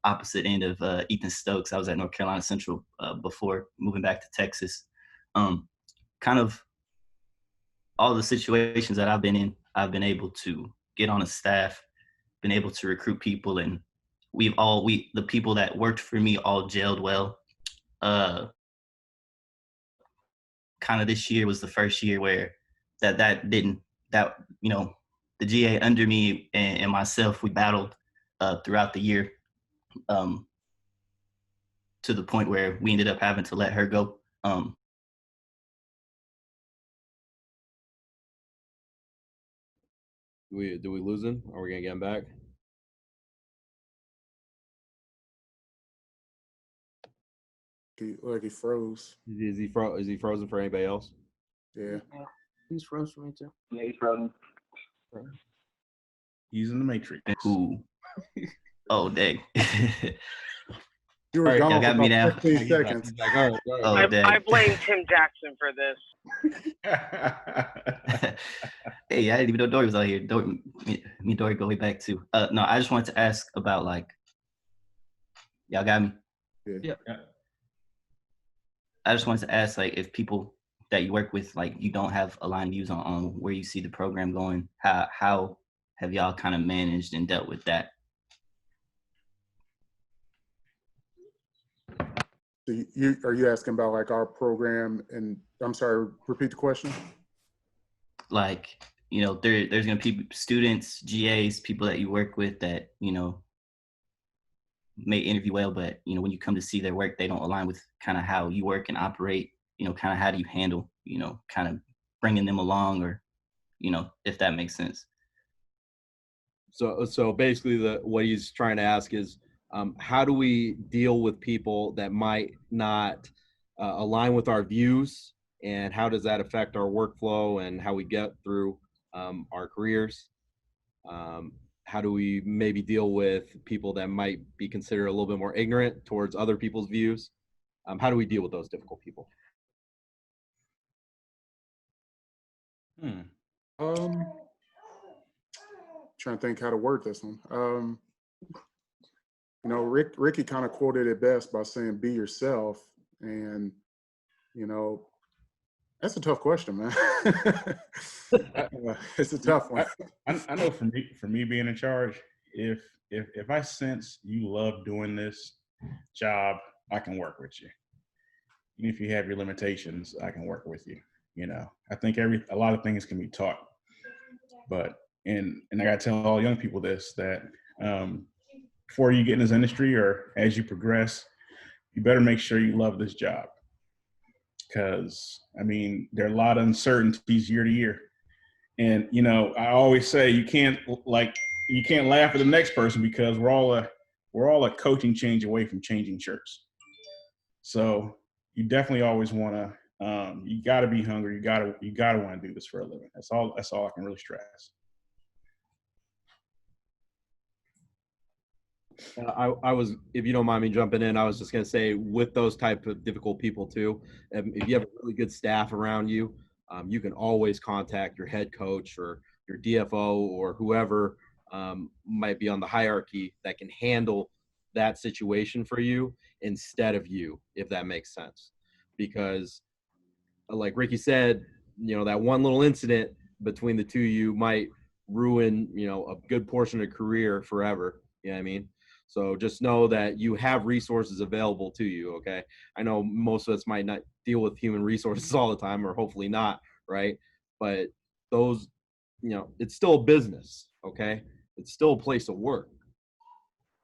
opposite end of Ethan Stokes. I was at North Carolina Central before moving back to Texas. Kind of all the situations that I've been in, I've been able to get on a staff, been able to recruit people, and the people that worked for me all gelled well. Kind of this year was the first year where the GA under me and myself, we battled throughout the year. to the point where we ended up having to let her go. Do we lose him? Are we gonna get him back? He froze. Is he frozen for anybody else? Yeah. He's froze for me too. Yeah, he's frozen. He's in the matrix. Who? Oh, dang. You were All right, gone y'all for got me about now. 15 He's back, seconds. he's back. All right, all right. Oh, dang. I blame Tim Jackson for this. Hey, I didn't even know Dory was out here. Me and Dory go way back too. No, I just wanted to ask about like, y'all got me? Yeah. I just wanted to ask like if people that you work with, like you don't have aligned views on where you see the program going, how have y'all kind of managed and dealt with that? So are you asking about like our program? And I'm sorry, repeat the question. Like, you know, there's going to be students, GAs, people that you work with that, you know, may interview well, but, you know, when you come to see their work, they don't align with kind of how you work and operate, you know, kind of how do you handle, you know, kind of bringing them along or, you know, if that makes sense. So basically what he's trying to ask is, how do we deal with people that might not align with our views, and how does that affect our workflow and how we get through our careers? How do we maybe deal with people that might be considered a little bit more ignorant towards other people's views? How do we deal with those difficult people? Trying to think how to word this one. You know, Ricky kind of quoted it best by saying, be yourself. And, you know, that's a tough question, man. It's a tough one. I know for me being in charge, if I sense you love doing this job, I can work with you. Even if you have your limitations, I can work with you. You know, I think a lot of things can be taught, but and I got to tell all young people this, that before you get in this industry or as you progress, you better make sure you love this job. Because, I mean, there are a lot of uncertainties year to year. And, you know, I always say you can't laugh at the next person because we're all a coaching change away from changing shirts. So you definitely always want to, you got to be hungry. You got to want to do this for a living. That's all I can really stress. I was, if you don't mind me jumping in, I was just going to say, with those type of difficult people too, if you have a really good staff around you, you can always contact your head coach or your DFO or whoever might be on the hierarchy that can handle that situation for you instead of you, if that makes sense. Because like Ricky said, you know, that one little incident between the two of you might ruin, you know, a good portion of your career forever. You know what I mean? So just know that you have resources available to you, okay? I know most of us might not deal with human resources all the time, or hopefully not, right? But those, you know, it's still a business, okay? It's still a place of work.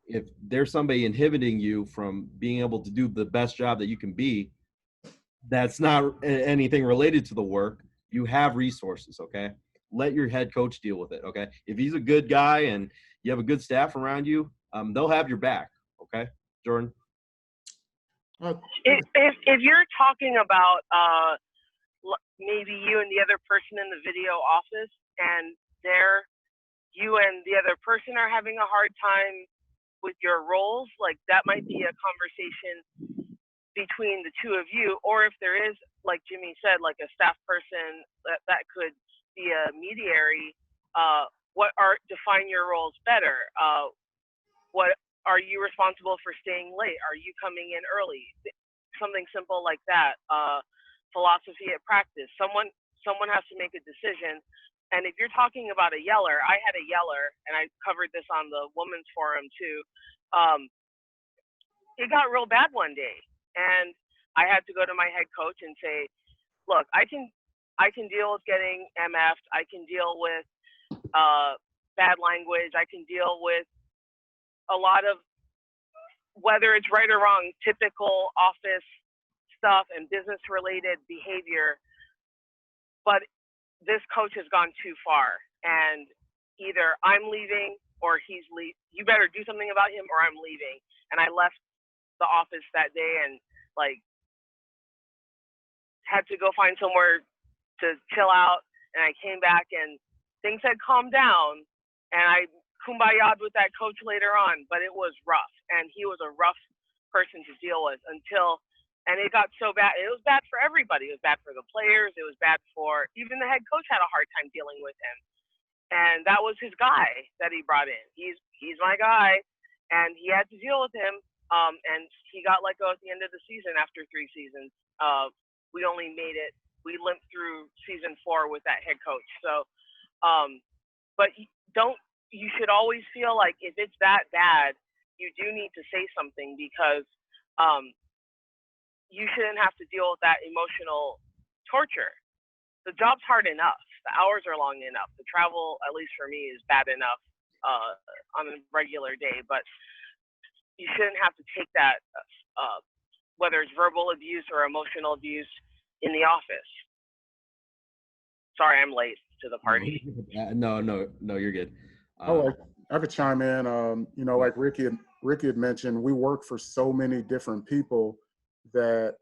If there's somebody inhibiting you from being able to do the best job that you can be, that's not anything related to the work. You have resources, okay? Let your head coach deal with it, okay? If he's a good guy and you have a good staff around you, they'll have your back, okay? Jordan? If you're talking about maybe you and the other person in the video office, and you and the other person are having a hard time with your roles, like that might be a conversation between the two of you. Or if there is, like Jimmy said, like a staff person that could be a mediary, define your roles better. What are you responsible for staying late? Are you coming in early? Something simple like that. Philosophy at practice. Someone has to make a decision. And if you're talking about a yeller, I had a yeller, and I covered this on the women's forum too. It got real bad one day, and I had to go to my head coach and say, look, I can deal with getting MF'd. I can deal with bad language. I can deal with a lot of whether it's right or wrong, typical office stuff and business related behavior, but this coach has gone too far, and either I'm leaving or he's leaving. You better do something about him or I'm leaving. And I left the office that day and like had to go find somewhere to chill out. And I came back and things had calmed down, and I kumbaya'd with that coach later on, but it was rough, and he was a rough person to deal with and it got so bad. It was bad for everybody. It was bad for the players. It was bad for even the head coach had a hard time dealing with him. And that was his guy that he brought in. He's my guy, and he had to deal with him. And he got let go at the end of the season after 3 seasons. We only made it. We limped through season 4 with that head coach. So, but you should always feel like if it's that bad, you do need to say something, because you shouldn't have to deal with that emotional torture. The job's hard enough. The hours are long enough. The travel, at least for me, is bad enough on a regular day. But you shouldn't have to take that, whether it's verbal abuse or emotional abuse, in the office. Sorry, I'm late to the party. No, you're good. I could chime in. Like Ricky had mentioned, we work for so many different people that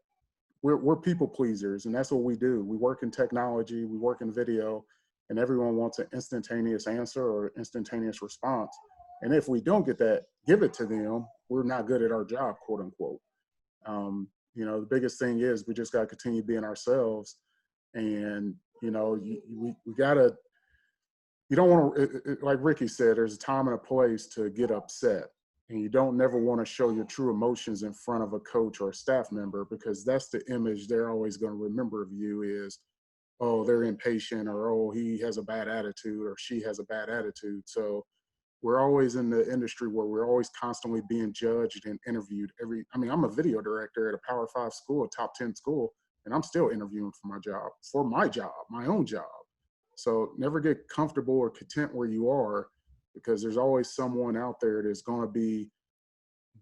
we're people pleasers, and that's what we do. We work in technology, we work in video, and everyone wants an instantaneous answer or instantaneous response. And if we don't get that, give it to them, we're not good at our job, quote unquote. The biggest thing is we just got to continue being ourselves, and we gotta. You don't want to, like Ricky said, there's a time and a place to get upset. And you don't never want to show your true emotions in front of a coach or a staff member, because that's the image they're always going to remember of you is, oh, they're impatient, or, oh, he has a bad attitude, or she has a bad attitude. So we're always in the industry where we're always constantly being judged and interviewed. I'm a video director at a Power 5 school, a top 10 school, and I'm still interviewing for my own job. So never get comfortable or content where you are, because there's always someone out there that's going to be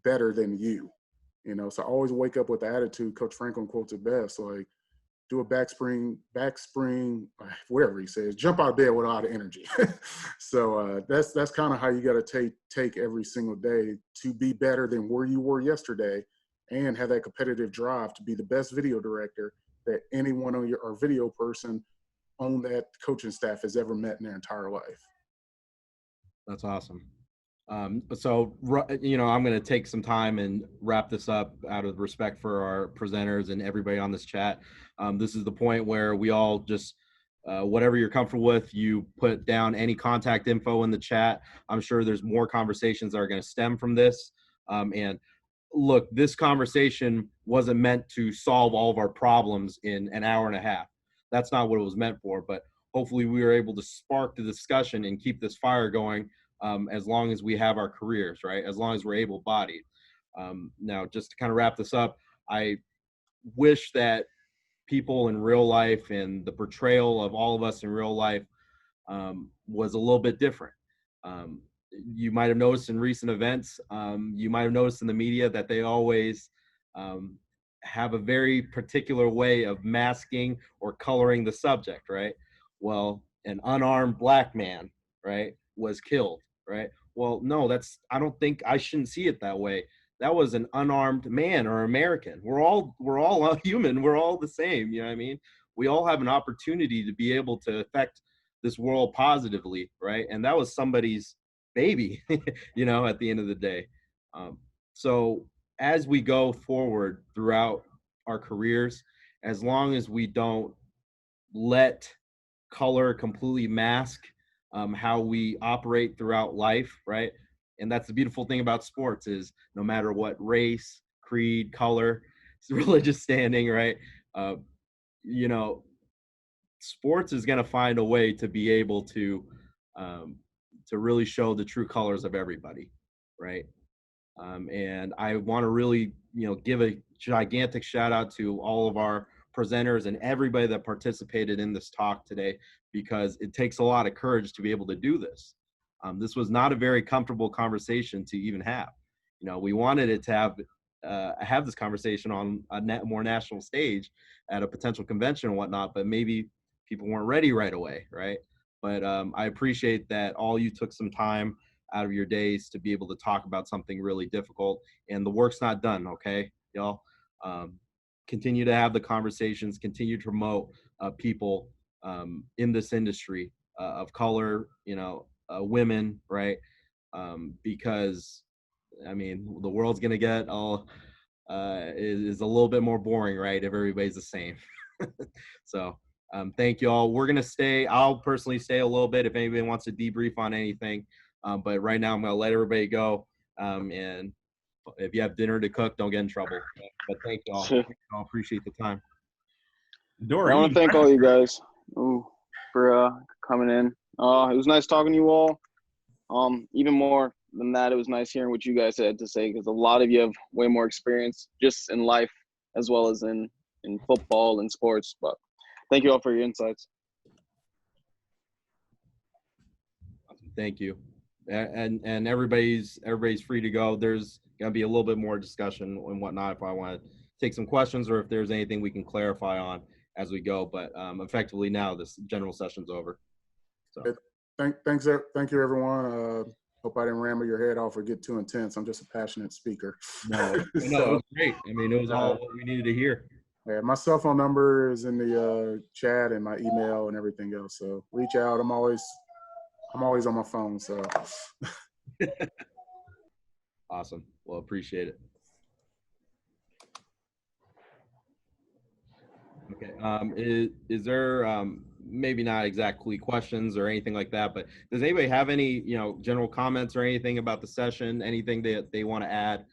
better than you. So always wake up with the attitude. Coach Franklin quotes it best, like, do a back spring, whatever he says, jump out of bed with a lot of energy. So that's kind of how you got to take every single day to be better than where you were yesterday, and have that competitive drive to be the best video director that anyone on or video person on that coaching staff has ever met in their entire life. That's awesome. So, I'm going to take some time and wrap this up out of respect for our presenters and everybody on this chat. This is the point where we all just, whatever you're comfortable with, you put down any contact info in the chat. I'm sure there's more conversations that are going to stem from this. And look, this conversation wasn't meant to solve all of our problems in an hour and a half. That's not what it was meant for, but hopefully we were able to spark the discussion and keep this fire going as long as we have our careers, right? As long as we're able-bodied. Now, just to kind of wrap this up, I wish that people in real life and the portrayal of all of us in real life was a little bit different. You might have noticed in recent events, you might have noticed in the media that they always have a very particular way of masking or coloring the subject, right? Well, an unarmed black man, right, was killed, right? Well, no, I shouldn't see it that way. That was an unarmed man or American. We're all human. We're all the same. You know what I mean? We all have an opportunity to be able to affect this world positively, right? And that was somebody's baby, at the end of the day. So as we go forward throughout our careers, as long as we don't let color completely mask how we operate throughout life, right? And that's the beautiful thing about sports is no matter what race, creed, color, religious standing, right? Sports is going to find a way to be able to really show the true colors of everybody, right? And I want to really, give a gigantic shout out to all of our presenters and everybody that participated in this talk today, because it takes a lot of courage to be able to do this. This was not a very comfortable conversation to even have. we wanted it to have this conversation on a more national stage at a potential convention and whatnot, but maybe people weren't ready right away, right? But I appreciate that all you took some time out of your days to be able to talk about something really difficult, and the work's not done, okay, y'all? Continue to have the conversations, continue to promote people in this industry of color, women, right? Because I mean, the world's gonna get all is a little bit more boring, right? If everybody's the same. So thank you all. We're gonna stay. I'll personally stay a little bit if anybody wants to debrief on anything. But right now I'm gonna let everybody go. And if you have dinner to cook, don't get in trouble. But thank you all. I appreciate the time. Dory, I want to thank all you guys for coming in. It was nice talking to you all. Even more than that, it was nice hearing what you guys had to say, because a lot of you have way more experience just in life as well as in football and sports. But thank you all for your insights. Thank you. And everybody's free to go. There's gonna be a little bit more discussion and whatnot if I want to take some questions, or if there's anything we can clarify on as we go. But effectively now this general session's over. So thank you everyone. Hope I didn't ramble your head off or get too intense. I'm just a passionate speaker. No, it was great. I mean, it was all what we needed to hear. Yeah, my cell phone number is in the chat and my email and everything else. So reach out. I'm always on my phone. So awesome. Well, appreciate it. Okay. Is there maybe not exactly questions or anything like that, but does anybody have any general comments or anything about the session? Anything that they want to add?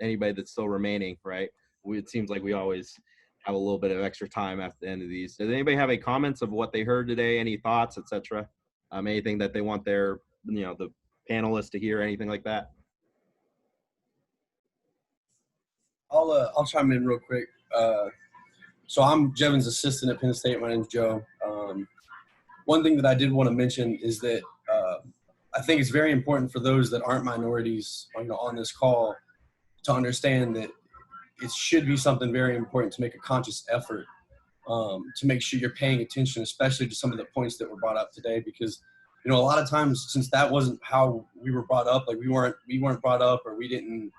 Anybody that's still remaining, right? It seems like we always have a little bit of extra time at the end of these. Does anybody have any comments of what they heard today? Any thoughts, etc.? Anything that they want their the panelists to hear? Anything like that? I'll chime in real quick. So I'm Jevin's assistant at Penn State. My name's Joe. One thing that I did want to mention is that I think it's very important for those that aren't minorities on this call to understand that it should be something very important to make a conscious effort to make sure you're paying attention, especially to some of the points that were brought up today, because a lot of times, since that wasn't how we were brought up, like we weren't brought up, or we didn't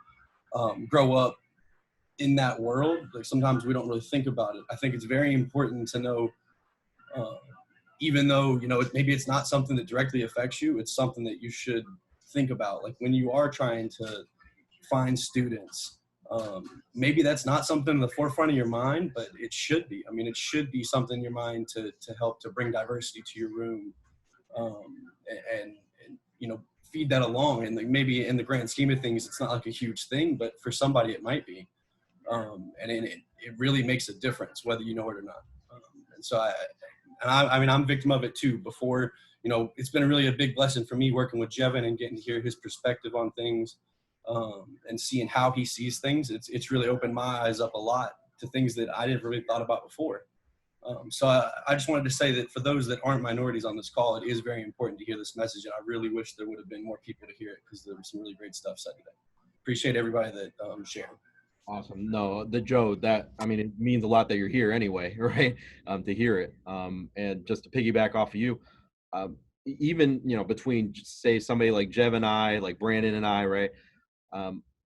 grow up in that world, like sometimes we don't really think about it. I think it's very important to know, even though maybe it's not something that directly affects you, it's something that you should think about. Like when you are trying to find students, maybe that's not something in the forefront of your mind, but it should be. I mean, it should be something in your mind to help to bring diversity to your room, and feed that along. And like maybe in the grand scheme of things, it's not like a huge thing, but for somebody it might be. And it really makes a difference whether you know it or not. And so I mean, I'm a victim of it too. Before, it's been really a big blessing for me working with Jevin and getting to hear his perspective on things, and seeing how he sees things. It's really opened my eyes up a lot to things that I didn't really thought about before. So I just wanted to say that for those that aren't minorities on this call, it is very important to hear this message. And I really wish there would have been more people to hear it, because there was some really great stuff said today. Appreciate everybody that shared. Awesome. No, Joe, that, I mean, it means a lot that you're here anyway, right? To hear it. And just to piggyback off of you, even, between, say, somebody like Jev and I, like Brandon and I, right?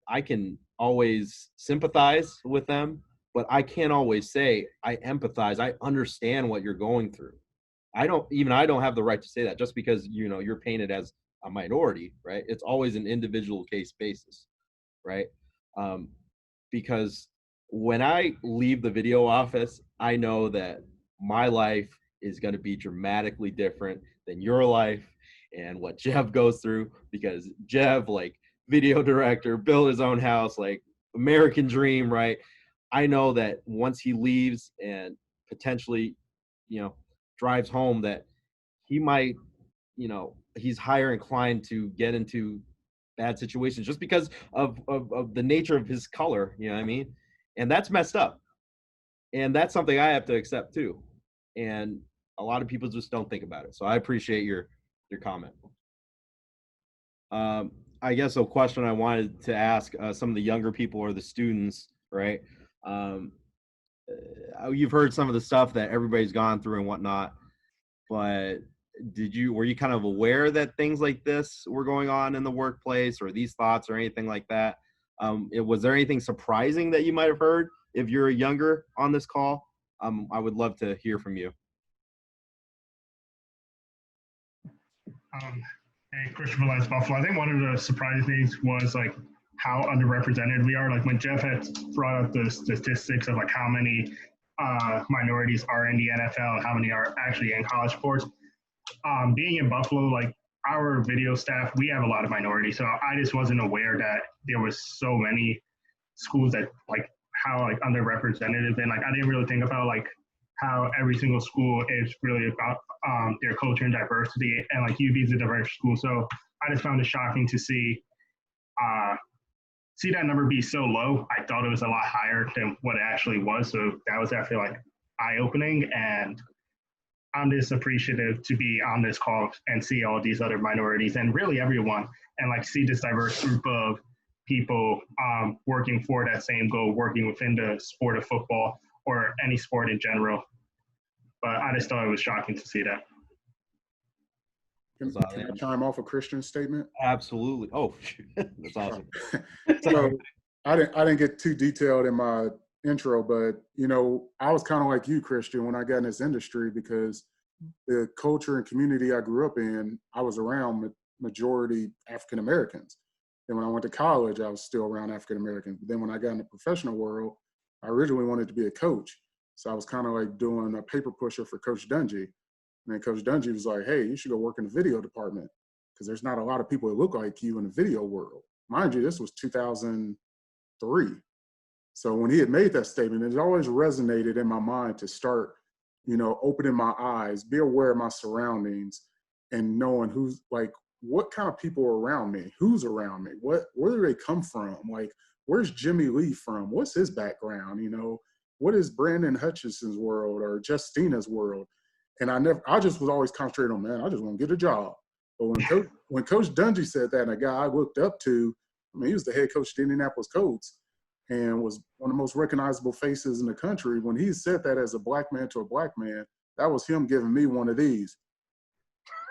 I can always sympathize with them, but I can't always say I empathize. I understand what you're going through. I don't have the right to say that just because, you're painted as a minority, right? It's always an individual case basis, right? Because when I leave the video office, I know that my life is going to be dramatically different than your life and what Jeff goes through, because Jeff, like, video director, built his own house, like American dream, right? I know that once he leaves and potentially, drives home, that he might, he's higher inclined to get into bad situations just because of the nature of his color, you know what I mean? And that's messed up. And that's something I have to accept too. And a lot of people just don't think about it. So I appreciate your comment. I guess a question I wanted to ask some of the younger people or the students, right? You've heard some of the stuff that everybody's gone through and whatnot, but were you kind of aware that things like this were going on in the workplace, or these thoughts or anything like that? Was there anything surprising that you might have heard if you're younger on this call? I would love to hear from you. Hey, Christopher Lance Buffalo. I think one of the surprising things was like how underrepresented we are. Like when Jeff had brought up the statistics of like how many minorities are in the NFL and how many are actually in college sports. Being in Buffalo, like our video staff, we have a lot of minorities. So I just wasn't aware that there was so many schools that like how like underrepresented, and like I didn't really think about like how every single school is really about their culture and diversity, and like UB is a diverse school. So I just found it shocking to see that number be so low. I thought it was a lot higher than what it actually was. So that was definitely like eye-opening, and I'm just appreciative to be on this call and see all these other minorities and really everyone, and like see this diverse group of people working for that same goal, working within the sport of football or any sport in general. But I just thought it was shocking to see that. Can I chime off a Christian statement? Absolutely. Oh, that's awesome. So I didn't get too detailed in my intro, but you know, I was kind of like you, Christian, when I got in this industry, because the culture and community I grew up in, I was around majority African Americans. And when I went to college, I was still around African Americans. But then when I got in the professional world, I originally wanted to be a coach. So I was kind of like doing a paper pusher for Coach Dungy. And then Coach Dungy was like, hey, you should go work in the video department, because there's not a lot of people that look like you in the video world. Mind you, this was 2003. So when he had made that statement, it always resonated in my mind to start, you know, opening my eyes, be aware of my surroundings, and knowing who's like, what kind of people are around me, who's around me, where do they come from? Like, where's Jimmy Lee from? What's his background? You know, what is Brandon Hutchinson's world or Justina's world? And I just was always concentrating on, man, I just want to get a job. But when Coach Dungy said that, and a guy I looked up to, I mean, he was the head coach of the Indianapolis Colts and was one of the most recognizable faces in the country. When he said that as a black man to a black man, that was him giving me one of these,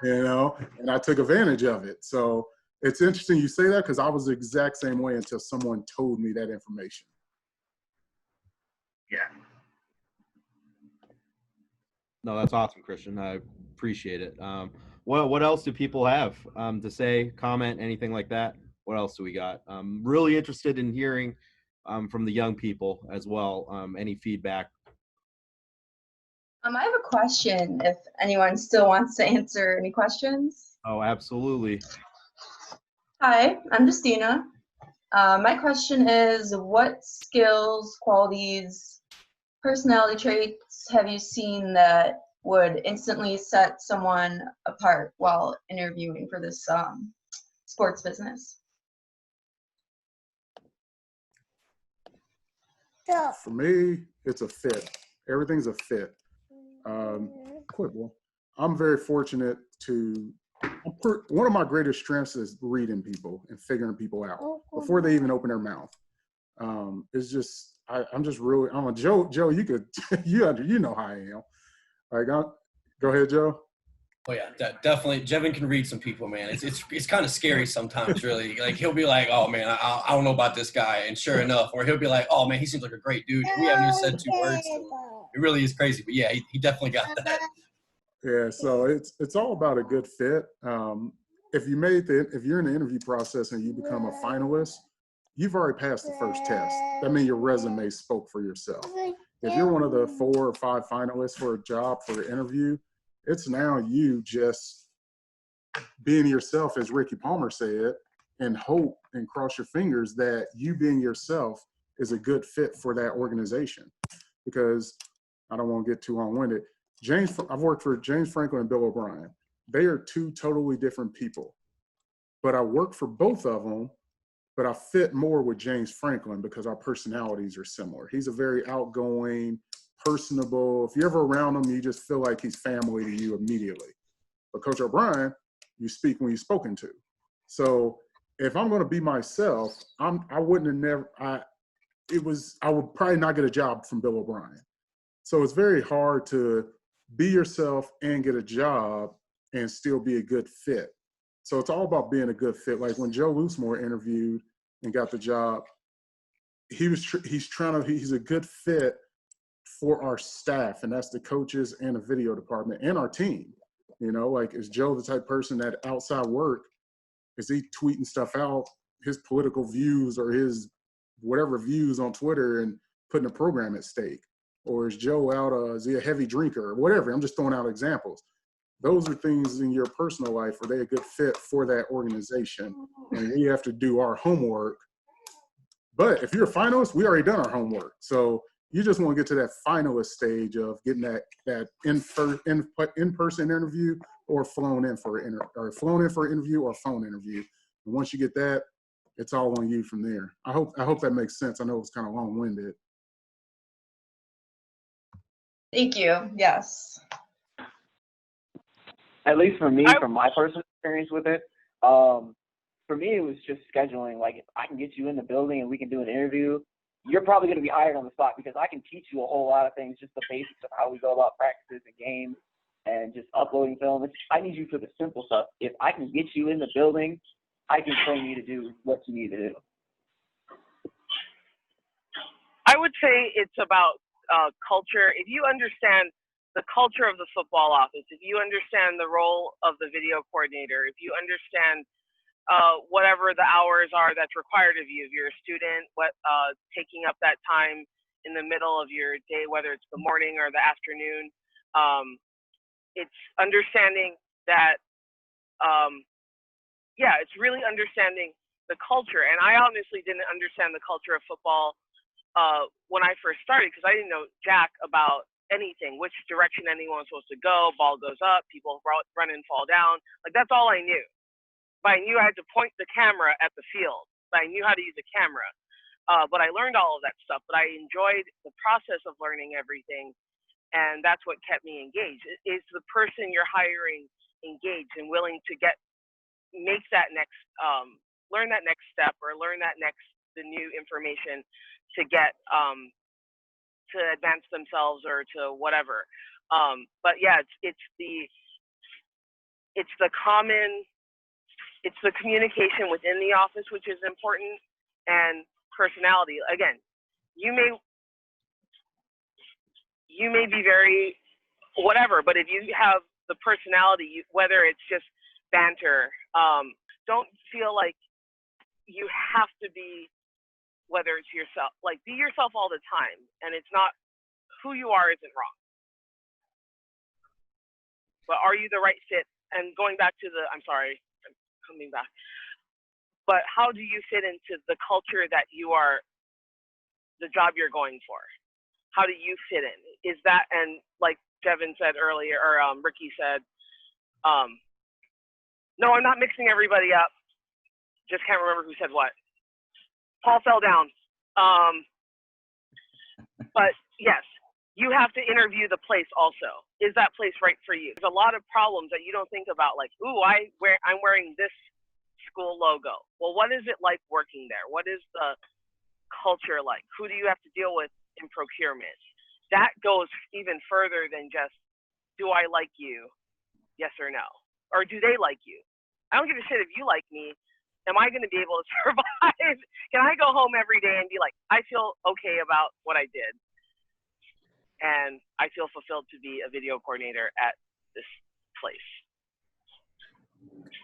you know, and I took advantage of it. So it's interesting you say that, because I was the exact same way until someone told me that information. Yeah. No, that's awesome, Christian. I appreciate it. What else do people have to say, comment, anything like that? What else do we got? I'm really interested in hearing from the young people as well. Any feedback? I have a question if anyone still wants to answer any questions. Oh, absolutely. Hi, I'm Justina. My question is, what skills, qualities, personality traits have you seen that would instantly set someone apart while interviewing for this sports business? For me, it's a fit. Everything's a fit. I'm very fortunate to, one of my greatest strengths is reading people and figuring people out before they even open their mouth. It's just, I'm a Joe, you could, you know how I am. Like, go ahead, Joe. Oh yeah, definitely. Jevin can read some people, man. It's kind of scary sometimes, really. Like he'll be like, "Oh man, I don't know about this guy," and sure enough, or he'll be like, "Oh man, he seems like a great dude." We haven't even said 2 words to him. It really is crazy, but yeah, he definitely got that. Yeah, so it's all about a good fit. If you're in the interview process and you become a finalist, you've already passed the first test. That means your resume spoke for yourself. If you're one of the 4 or 5 finalists for a job for an interview, it's now you just being yourself, as Ricky Palmer said, and hope and cross your fingers that you being yourself is a good fit for that organization. Because I don't want to get too long-winded. I've worked for James Franklin and Bill O'Brien. They are 2 totally different people. But I work for both of them, but I fit more with James Franklin because our personalities are similar. He's a very outgoing, personable. If you're ever around him, you just feel like he's family to you immediately. But Coach O'Brien, you speak when you're spoken to. So if I'm going to be myself, I wouldn't have never, I would probably not get a job from Bill O'Brien. So it's very hard to be yourself and get a job and still be a good fit. So it's all about being a good fit. Like when Joe Loosemore interviewed and got the job, he's a good fit for our staff, and that's the coaches and the video department and our team. You know, like, is Joe the type of person that outside work, is he tweeting stuff out, his political views or his whatever views on Twitter and putting the program at stake? Or is Joe out, is he a heavy drinker or whatever? I'm just throwing out examples. Those are things in your personal life. Are they a good fit for that organization? And we have to do our homework. But if you're a finalist, we already done our homework. So you just want to get to that finalist stage of getting that in-person interview or flown in for an interview or phone interview. And once you get that, it's all on you from there. I hope that makes sense. I know it's kind of long-winded. Thank you. Yes. At least for me, from my personal experience with it, for me, it was just scheduling. Like, if I can get you in the building and we can do an interview, you're probably going to be hired on the spot because I can teach you a whole lot of things, just the basics of how we go about practices and games and just uploading film. I need you for the simple stuff. If I can get you in the building, I can train you to do what you need to do. I would say it's about culture. If you understand the culture of the football office, if you understand the role of the video coordinator, if you understand whatever the hours are that's required of you, if you're a student, taking up that time in the middle of your day, whether it's the morning or the afternoon, it's understanding that, it's really understanding the culture. And I honestly didn't understand the culture of football when I first started, because I didn't know jack about anything, which direction anyone was supposed to go. Ball goes up, people run and fall down. Like, that's all I knew. But I knew I had to point the camera at the field. But I knew how to use a camera. But I learned all of that stuff. But I enjoyed the process of learning everything. And that's what kept me engaged. Is the person you're hiring engaged and willing to make that next, learn that next step, or learn the new information to get, to advance themselves or to whatever. But yeah, it's the communication within the office, which is important, and personality. Again, you may be very whatever, but if you have the personality, whether it's just banter, don't feel like you have to be, whether it's yourself, like, be yourself all the time. And it's not, who you are isn't wrong, but are you the right fit? And going back to I'm coming back, but how do you fit into the culture that you are, the job you're going for? How do you fit in? Is that, and like Devin said earlier, or Ricky said, no, I'm not mixing everybody up. Just can't remember who said what. Paul fell down. But yes, you have to interview the place also. Is that place right for you? There's a lot of problems that you don't think about, like, ooh, I'm wearing this school logo. Well, what is it like working there? What is the culture like? Who do you have to deal with in procurement? That goes even further than just, do I like you? Yes or no? Or do they like you? I don't give a shit if you like me. Am I going to be able to survive? Can I go home every day and be like, I feel okay about what I did, and I feel fulfilled to be a video coordinator at this place?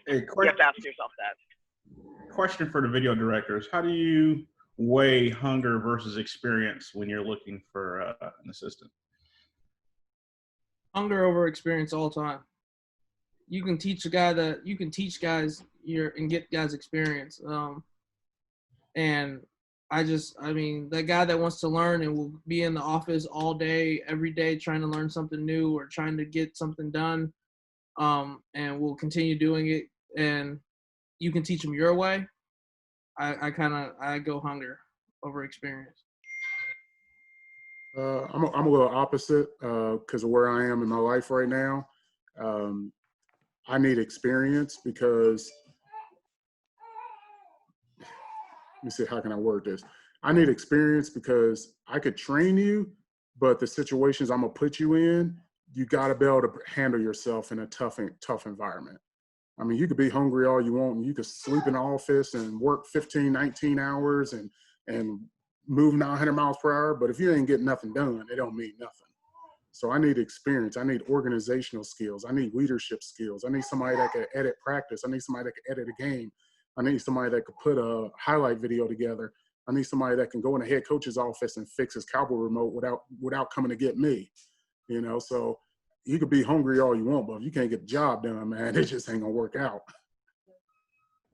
Hey, you have to ask yourself that. Question for the video directors: how do you weigh hunger versus experience when you're looking for an assistant? Hunger over experience all the time. You can teach guys and get guys experience. And I mean, that guy that wants to learn and will be in the office all day, every day, trying to learn something new or trying to get something done, and will continue doing it. And you can teach them your way. I go hunger over experience. I'm a little opposite because of where I am in my life right now. I need experience because me see, how can I word this? I need experience because I could train you, but the situations I'm gonna put you in, you gotta be able to handle yourself in a tough environment. I mean, you could be hungry all you want, and you could sleep in the office and work 15, 19 hours and move 900 miles per hour, but if you ain't getting nothing done, it don't mean nothing. So I need experience. I need organizational skills. I need leadership skills. I need somebody that can edit practice. I need somebody that can edit a game. I need somebody that could put a highlight video together. I need somebody that can go in the head coach's office and fix his Cowboy remote without coming to get me. You know, so you could be hungry all you want, but if you can't get the job done, man, it just ain't gonna work out.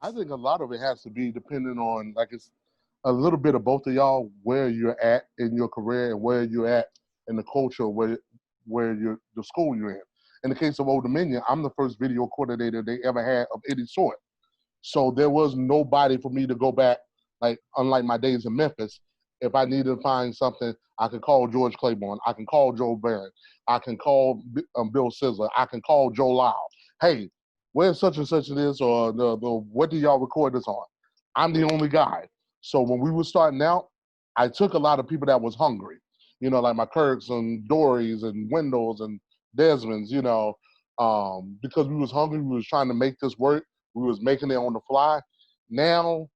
I think a lot of it has to be depending on, like, it's a little bit of both of y'all, where you're at in your career and where you're at in the culture, where you're, the school you're in. In the case of Old Dominion, I'm the first video coordinator they ever had of any sort. So there was nobody for me to go back, like, unlike my days in Memphis. If I needed to find something, I could call George Claiborne. I can call Joe Barron. I can call Bill Sizzler. I can call Joe Lyle. Hey, where's such and such it is, or what do y'all record this on? I'm the only guy. So when we were starting out, I took a lot of people that was hungry, you know, like my Kirks and Dorys and Wendels and Desmonds, you know, because we was hungry. We was trying to make this work. We was making it on the fly. Now,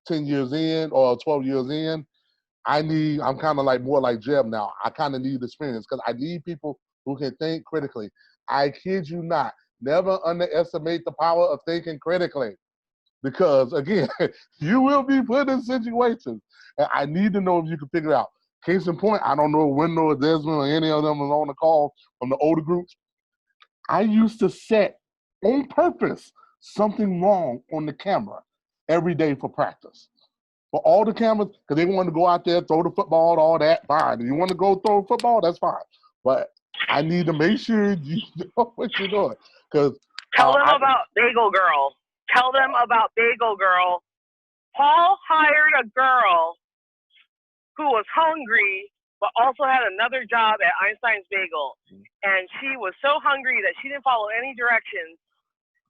10 years in or 12 years in, I'm kind of like more like Jeb now. I kind of need experience because I need people who can think critically. I kid you not. Never underestimate the power of thinking critically, because again, you will be put in situations, and I need to know if you can figure it out. Case in point, I don't know if Wendell or Desmond or any of them was on the call from the older groups. I used to set on purpose something wrong on the camera every day for practice. For all the cameras, because they want to go out there, throw the football, all that, fine. If you want to go throw a football, that's fine. But I need to make sure you know what you're doing. Because Tell them about Bagel Girl. Tell them about Bagel Girl. Paul hired a girl who was hungry, but also had another job at Einstein's Bagel. And she was so hungry that she didn't follow any directions,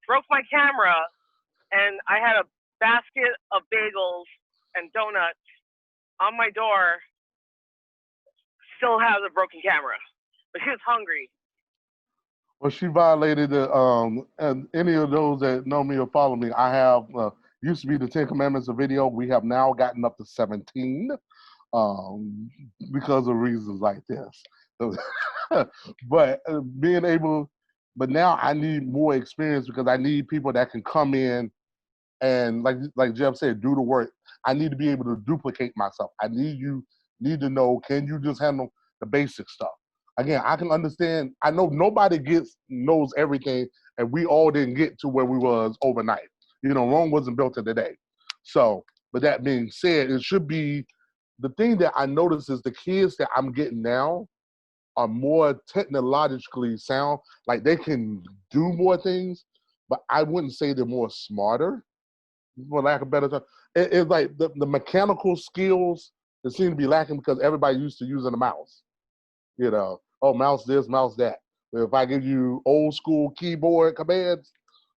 broke my camera, and I had a basket of bagels and donuts on my door. Still has a broken camera, but she was hungry. Well, she violated the, and any of those that know me or follow me, I have, used to be the 10 Commandments of video. We have now gotten up to 17 because of reasons like this. But being able, but now I need more experience because I need people that can come in and, like Jeff said, do the work. I need to be able to duplicate myself. I need to know, can you just handle the basic stuff? Again, I can understand. I know nobody knows everything, and we all didn't get to where we was overnight. You know, Rome wasn't built in a day. So, but that being said, it should be, the thing that I notice is the kids that I'm getting now are more technologically sound. Like, they can do more things, but I wouldn't say they're more smarter, for lack of better term. It's like the mechanical skills that seem to be lacking because everybody used to using a mouse. You know, oh, mouse this, mouse that. But if I give you old school keyboard commands,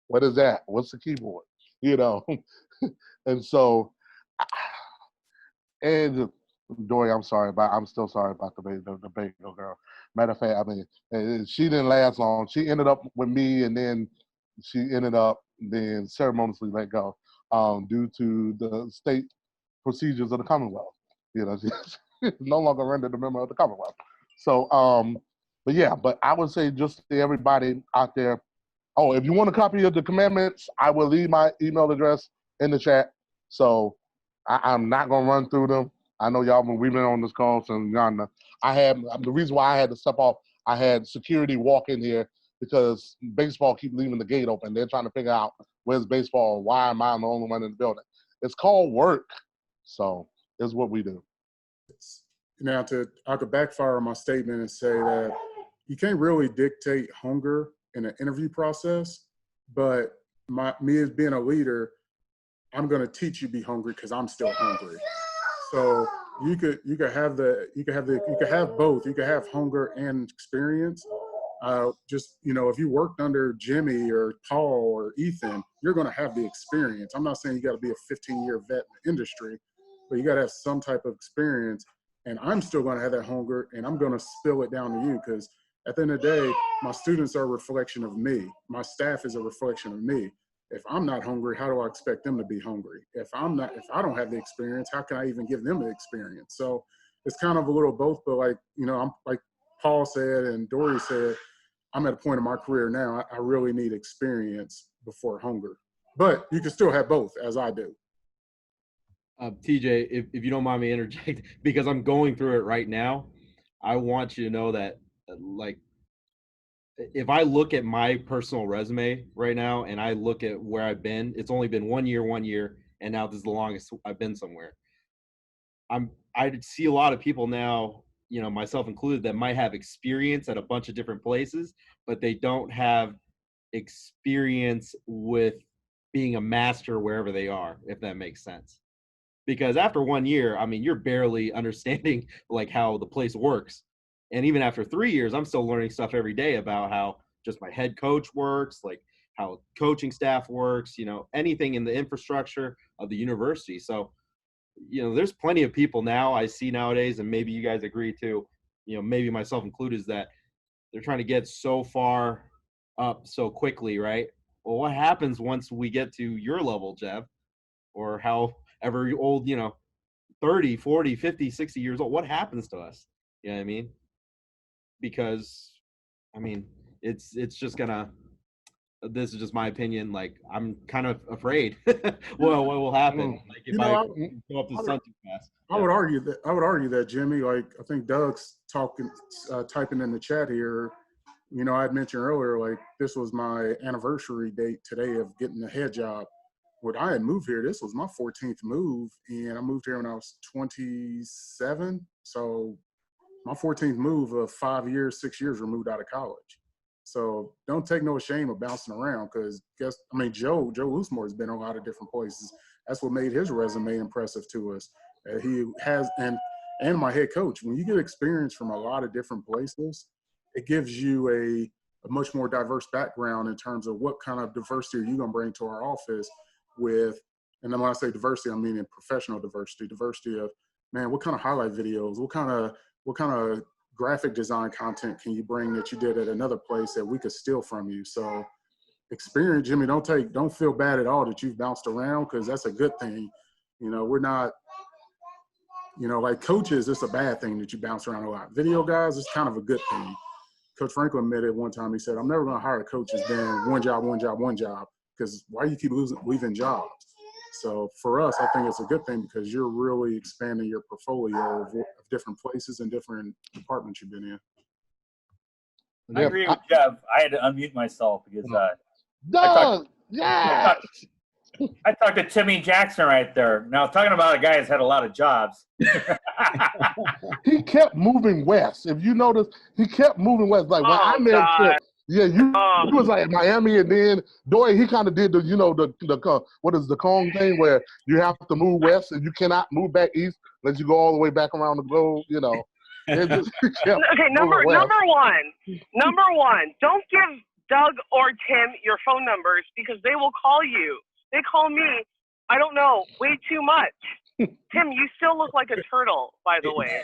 what is that? What's the keyboard? You know, and so, and Dory, I'm still sorry about the bagel girl. Matter of fact, I mean, she didn't last long. She ended up with me, and then she ended up being ceremoniously let go due to the state procedures of the Commonwealth. You know, she's no longer rendered a member of the Commonwealth. So, but I would say just to everybody out there, oh, if you want a copy of the commandments, I will leave my email address in the chat. So I'm not going to run through them. I know we've been on this call since the reason why I had to step off, I had security walk in here because baseball keep leaving the gate open. They're trying to figure out where's baseball, why am I the only one in the building? It's called work. So it's what we do. Now, I could backfire on my statement and say that you can't really dictate hunger in an interview process, but me as being a leader, I'm going to teach you be hungry because I'm still hungry. So you could have both. You could have hunger and experience. Just, you know, if you worked under Jimmy or Paul or Ethan, you're going to have the experience. I'm not saying you got to be a 15-year vet in the industry, but you got to have some type of experience. And I'm still going to have that hunger, and I'm going to spill it down to you, because at the end of the day, my students are a reflection of me. My staff is a reflection of me. If I'm not hungry, how do I expect them to be hungry? If I don't have the experience, how can I even give them the experience? So it's kind of a little both, but like, you know, I'm like Paul said and Dory said, I'm at a point in my career now, I really need experience before hunger. But you can still have both, as I do. TJ, if you don't mind me interject, because I'm going through it right now, I want you to know that, like, if I look at my personal resume right now and I look at where I've been, it's only been 1 year, and now this is the longest I've been somewhere. I see a lot of people now, you know, myself included, that might have experience at a bunch of different places, but they don't have experience with being a master wherever they are, if that makes sense. Because after 1 year, I mean, you're barely understanding like how the place works. And even after 3 years, I'm still learning stuff every day about how just my head coach works, like how coaching staff works, you know, anything in the infrastructure of the university. So, you know, there's plenty of people now I see nowadays, and maybe you guys agree too, you know, maybe myself included, is that they're trying to get so far up so quickly, right? Well, what happens once we get to your level, Jeff, or however old, you know, 30, 40, 50, 60 years old, what happens to us? You know what I mean? Because, I mean, it's just gonna, this is just my opinion, like, I'm kind of afraid well, what will happen, like, if I go up to the sun too fast. I would argue that, Jimmy, like, I think Doug's typing in the chat here. You know, I had mentioned earlier, like, this was my anniversary date today of getting the head job. When I had moved here, this was my 14th move, and I moved here when I was 27. So my 14th move of 5 years, 6 years removed out of college. So don't take no shame of bouncing around, because Joe Loosemore has been a lot of different places. That's what made his resume impressive to us. He has, and my head coach, when you get experience from a lot of different places, it gives you a much more diverse background in terms of what kind of diversity are you going to bring to our office with, and then when I say diversity, I mean in professional diversity of, man, what kind of highlight videos, what kind of graphic design content can you bring that you did at another place that we could steal from you? So experience, Jimmy, don't feel bad at all that you've bounced around, because that's a good thing. You know, we're not, you know, like coaches, it's a bad thing that you bounce around a lot. Video guys, it's kind of a good thing. Coach Franklin admitted one time, he said, I'm never going to hire a coach that's been one job, because why do you keep leaving jobs? So for us, I think it's a good thing, because you're really expanding your portfolio of different places and different departments you've been in. I agree with Jeff. I had to unmute myself because I talked to Timmy Jackson right there. Now, talking about a guy who's had a lot of jobs. He kept moving west. If you notice, he kept moving west. Like when I met him, you was like Miami, and then Dory, he kind of did the what is the Kong thing, where you have to move west and you cannot move back east unless you go all the way back around the globe. You know. Okay, number one, don't give Doug or Tim your phone numbers, because they will call you. They call me, I don't know, way too much. Tim, you still look like a turtle, by the way.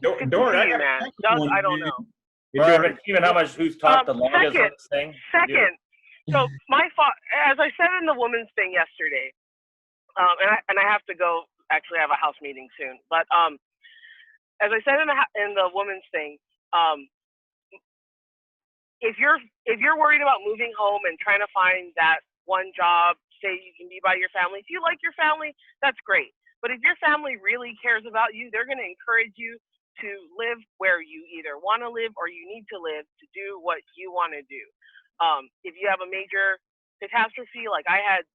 Dory, man. Doug, I don't know. Even how much who's talked the longest on this thing? Second, so as I said in the women's thing yesterday, and I have to go, actually I have a house meeting soon, but as I said in the women's thing, if you're worried about moving home and trying to find that one job, say you can be by your family. If you like your family, that's great. But if your family really cares about you, they're going to encourage you to live where you either want to live or you need to live to do what you want to do. If you have a major catastrophe, like I had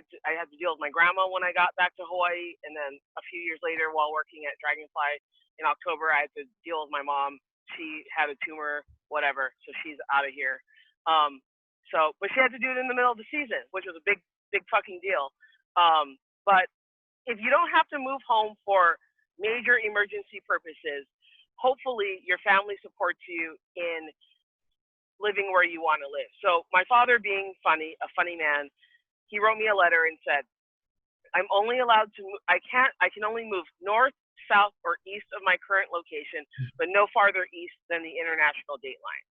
to deal with my grandma when I got back to Hawaii, and then a few years later, while working at Dragonfly in October, I had to deal with my mom. She had a tumor, whatever, so she's out of here. But she had to do it in the middle of the season, which was a big fucking deal. But if you don't have to move home for major emergency purposes, hopefully your family supports you in living where you want to live. So my father, being a funny man, he wrote me a letter and said, I'm only allowed to, I can only move north, south, or east of my current location, but no farther east than the international date line.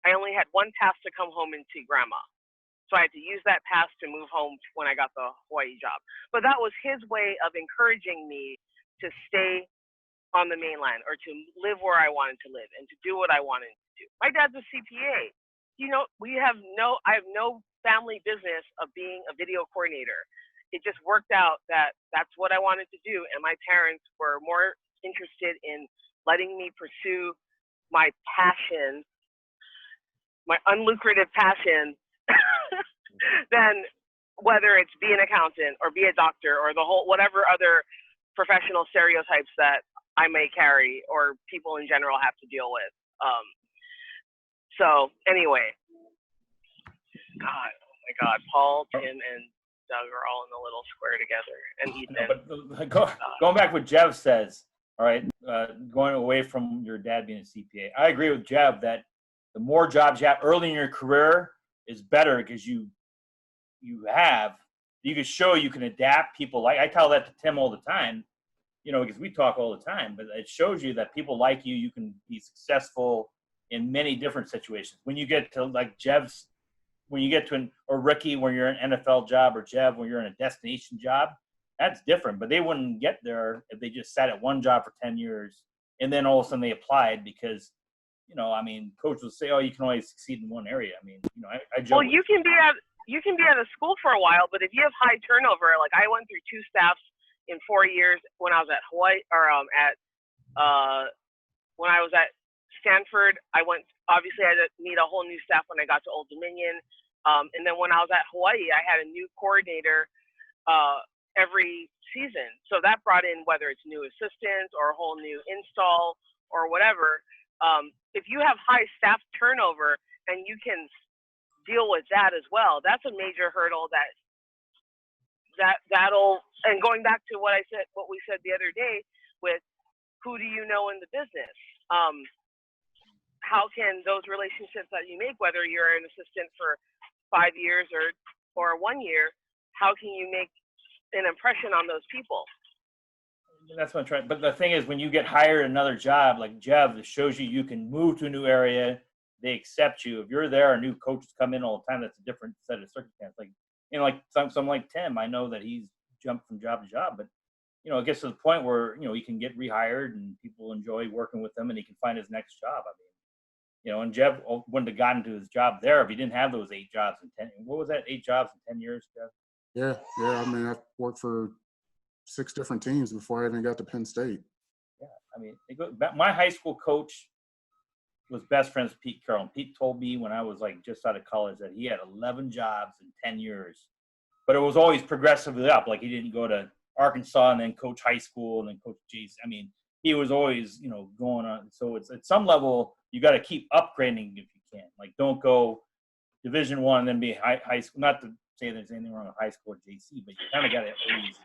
I only had one pass to come home and see grandma. So I had to use that pass to move home when I got the Hawaii job. But that was his way of encouraging me to stay on the mainland or to live where I wanted to live and to do what I wanted to do. My dad's a CPA. You know, I have no family business of being a video coordinator. It just worked out that that's what I wanted to do. And my parents were more interested in letting me pursue my passion, my unlucrative passion, than whether it's be an accountant or be a doctor or the whole, whatever other professional stereotypes that I may carry or people in general have to deal with. So anyway, God, oh my God, Paul, Tim, and Doug are all in the little square together, and Ethan. But going back to what Jev says, all right, going away from your dad being a CPA, I agree with Jev that the more jobs you have early in your career is better because you can show you can adapt. People I tell that to Tim all the time, because we talk all the time, but it shows you that people like you. You can be successful in many different situations. When you get to like Jev's, when you get to or Ricky, when you're in an NFL job, or Jev, when you're in a destination job, that's different. But they wouldn't get there if they just sat at one job for 10 years and then all of a sudden they applied because, coach will say, oh, you can only succeed in one area. I joke. Well, you can be at a school for a while, but if you have high turnover, like I went through 2 staffs in 4 years when I was at Hawaii, or when I was at Stanford, I had to meet a whole new staff when I got to Old Dominion. And then when I was at Hawaii, I had a new coordinator every season. So that brought in, whether it's new assistants or a whole new install or whatever. If you have high staff turnover and you can deal with that as well, that's a major hurdle that'll, and going back to what we said the other day with who do you know in the business? How can those relationships that you make, whether you're an assistant for 5 years or 1 year, how can you make an impression on those people? That's what I'm trying. But the thing is, when you get hired another job, like Jev, it shows you can move to a new area. They accept you. If you're there, new coaches come in all the time. That's a different set of circumstances. Like, some like Tim, I know that he's jumped from job to job, but it gets to the point where he can get rehired and people enjoy working with him, and he can find his next job. And Jev wouldn't have gotten to his job there if he didn't have those 8 jobs in 10. What was that? 8 jobs in 10 years, Jev? Yeah. I worked for 6 different teams before I even got to Penn State. Yeah, my high school coach was best friends with Pete Carroll. And Pete told me when I was just out of college that he had 11 jobs in 10 years, but it was always progressively up. Like he didn't go to Arkansas and then coach high school and then coach Jason. He was always, going on. So it's at some level you got to keep upgrading if you can. Like don't go Division I and then be high school. Not to say there's anything wrong with high school or JC, but you kind of got to always.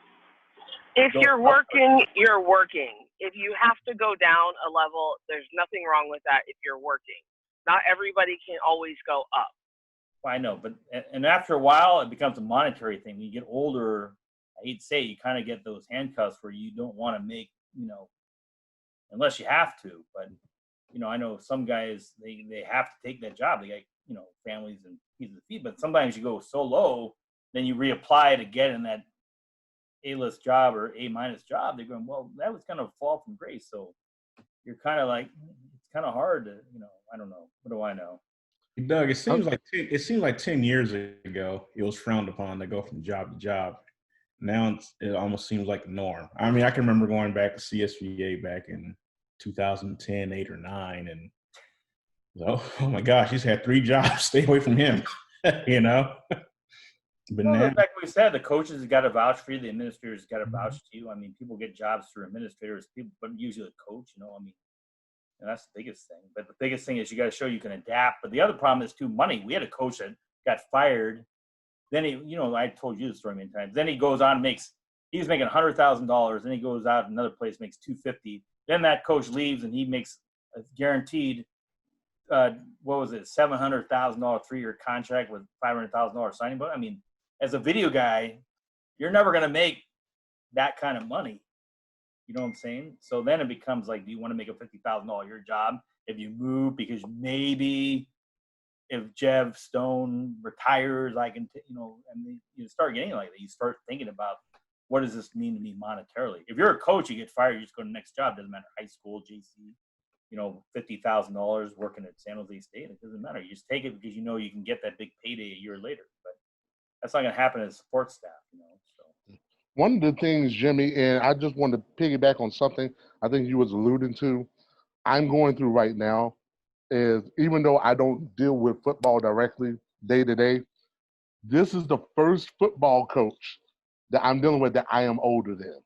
If you're working, you're working. If you have to go down a level, there's nothing wrong with that if you're working. Not everybody can always go up. I know, but and after a while, it becomes a monetary thing. When you get older, I hate to say, you kind of get those handcuffs where you don't want to make, unless you have to. But, I know some guys, they have to take that job. They got, families and pieces of feet. But sometimes you go so low, then you reapply to get in that A-list job or A- job. They're going, well, that was kind of a fall from grace. So you're kind of like, it's kind of hard to, I don't know. What do I know? Doug, it seems like 10 years ago it was frowned upon to go from job to job. Now it almost seems like the norm. I can remember going back to CSVA back in 2010, 8 or 9, and oh my gosh, he's had 3 jobs. Stay away from him, But now, like we said, the coaches have got to vouch for you. The administrators got to vouch to you. People get jobs through administrators, but usually a coach. And that's the biggest thing. But the biggest thing is you got to show you can adapt. But the other problem is too money. We had a coach that got fired. Then he, I told you the story many times. Then he goes on and he's making $100,000. Then he goes out another place, makes $250,000. Then that coach leaves and he makes a guaranteed what was it, $700,000 3-year contract with $500,000 signing bonus. I mean, as a video guy, you're never going to make that kind of money. You know what I'm saying? So then it becomes like, do you want to make a $50,000 a year job if you move? Because maybe if Jeff Stone retires, I can, and you start getting like that. You start thinking about, what does this mean to me monetarily? If you're a coach, you get fired, you just go to the next job. Doesn't matter, high school, JC, $50,000 working at San Jose State. It doesn't matter. You just take it because you know you can get that big payday a year later. But that's not going to happen as support staff, So one of the things, Jimmy, and I just wanted to piggyback on something I think you was alluding to, I'm going through right now, is even though I don't deal with football directly day to day, this is the first football coach that I'm dealing with that I am older than.